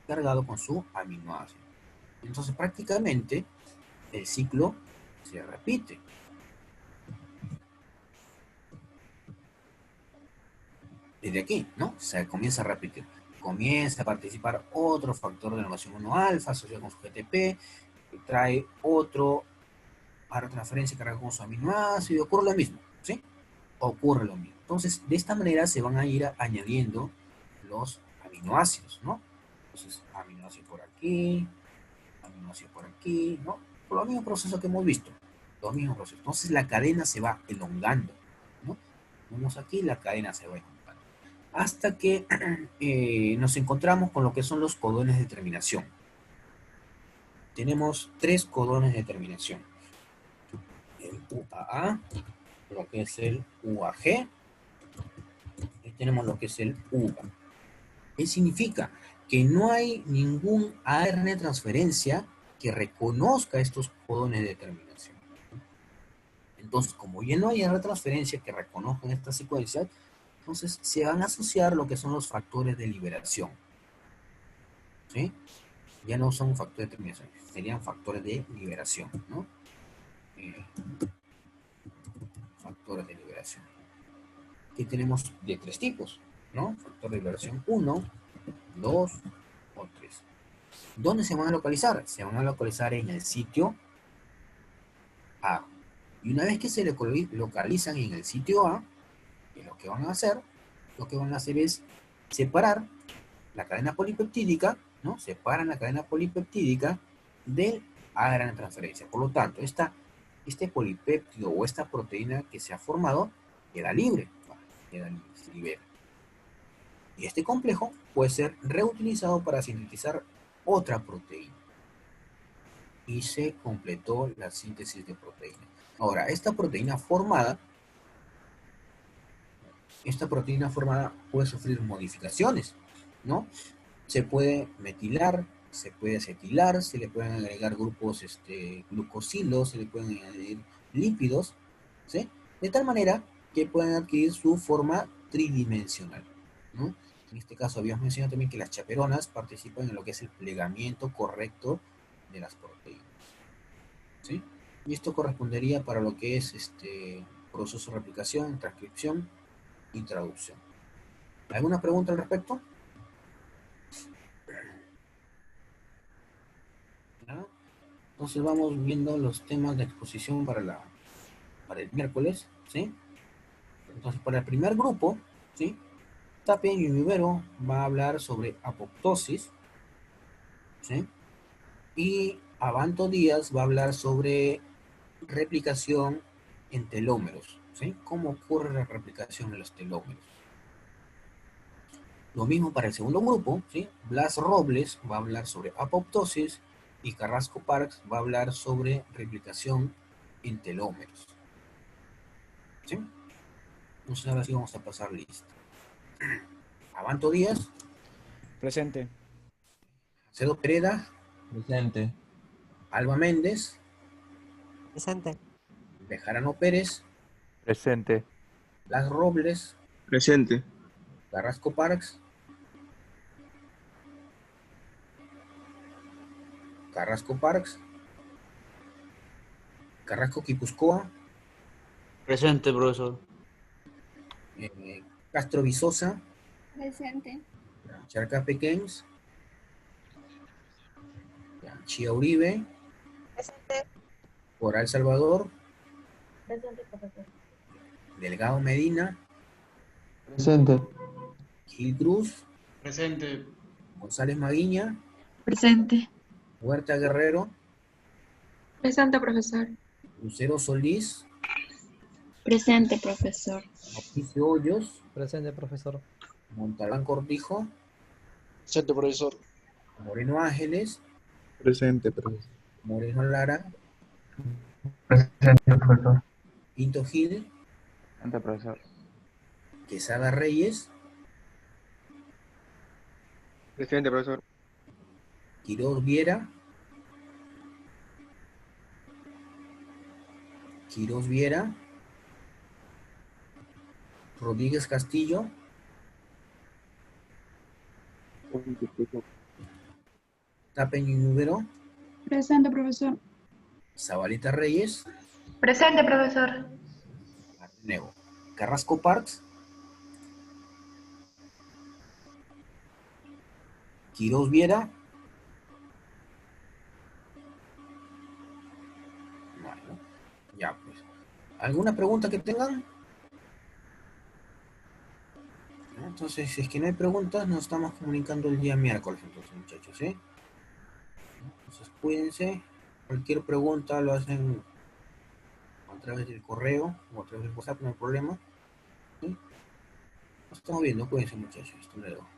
cargado con su aminoácido. Entonces prácticamente el ciclo se repite. Desde aquí, ¿no? Se comienza a repetir. Comienza a participar otro factor de elongación 1 alfa asociado con su GTP, que trae otro para transferencia cargado con su aminoácido, ocurre lo mismo, ¿sí? Ocurre lo mismo. Entonces, de esta manera se van a ir añadiendo los aminoácidos, ¿no? Entonces, aminoácido por aquí, ¿no? Por los mismos procesos que hemos visto, los mismos procesos. Entonces, la cadena se va elongando, ¿no? Vemos aquí, la cadena se va elongando. hasta que nos encontramos con lo que son los codones de terminación. Tenemos 3 codones de terminación. El UAA, lo que es el UAG, y tenemos lo que es el UVA. ¿Qué significa? Que no hay ningún ARN de transferencia que reconozca estos codones de terminación. Entonces, como ya no hay ARN de transferencia que reconozcan estas secuencias, entonces se van a asociar lo que son los factores de liberación. ¿Sí? Ya no son factores de terminación, serían factores de liberación, ¿no? Factores de liberación. Que tenemos de 3 tipos, ¿no? Factor de liberación 1, 2 o 3. ¿Dónde se van a localizar? Se van a localizar en el sitio A. Y una vez que se localizan en el sitio A, lo que van a hacer es separar la cadena polipeptídica, ¿no? Separan la cadena polipeptídica del ARN de transferencia. Por lo tanto, este polipéptido o esta proteína que se ha formado queda libre, se libera. Y este complejo puede ser reutilizado para sintetizar otra proteína. Y se completó la síntesis de proteína. Ahora, esta proteína formada puede sufrir modificaciones, ¿no? Se puede metilar, se puede acetilar, se le pueden agregar grupos glucosilos, se le pueden añadir lípidos, ¿sí? De tal manera que puedan adquirir su forma tridimensional, ¿no? En este caso habíamos mencionado también que las chaperonas participan en lo que es el plegamiento correcto de las proteínas, ¿sí? Y esto correspondería para lo que es proceso de replicación, transcripción y traducción. ¿Alguna pregunta al respecto? ¿No? Entonces vamos viendo los temas de exposición para el miércoles, ¿sí? Entonces para el primer grupo, ¿sí? Tapia y Vivero va a hablar sobre apoptosis, ¿sí? Y Abanto Díaz va a hablar sobre replicación en telómeros, ¿sí? ¿Cómo ocurre la replicación en los telómeros? Lo mismo para el segundo grupo, ¿sí? Blas Robles va a hablar sobre apoptosis y Carrasco Parks va a hablar sobre replicación en telómeros, ¿sí? Entonces ahora sí vamos a pasar lista. Abanto Díaz, Presente. Cedo Pereda, Presente. Alba Méndez, Presente. Bejarano Pérez, Presente. Blas Robles, Presente. Carrasco Parks, Carrasco Quipuscoa, Presente, profesor. Castro Vizosa, Presente. Charca Pequeños, Chía Uribe, Presente. Coral Salvador, Presente, profesor. Delgado Medina, Presente. Gil Cruz, Presente. González Maguiña, Presente. Huerta Guerrero, Presente, profesor. Lucero Solís, Presente, profesor. Mauricio Hoyos, Presente, profesor. Montalbán Cortijo, Presente, profesor. Moreno Ángeles, Presente, profesor. Moreno Lara, Presente, profesor. Pinto Gil, Presente, profesor. Quesada Reyes, Presente, profesor. Quiroz Viera, Rodríguez Castillo, Tapen y Número, Presente, profesor. Zabaleta Reyes, Presente, profesor. Arnego, Carrasco Parks, Quiroz Viera, bueno, ya pues. ¿Alguna pregunta que tengan? ¿No? Entonces, si es que no hay preguntas, nos estamos comunicando el día miércoles, entonces, muchachos, ¿sí? Entonces, cuídense. Cualquier pregunta lo hacen a través del correo o a través del WhatsApp, no hay problema, ¿sí? Estamos viendo, cuídense muchachos. Hasta luego.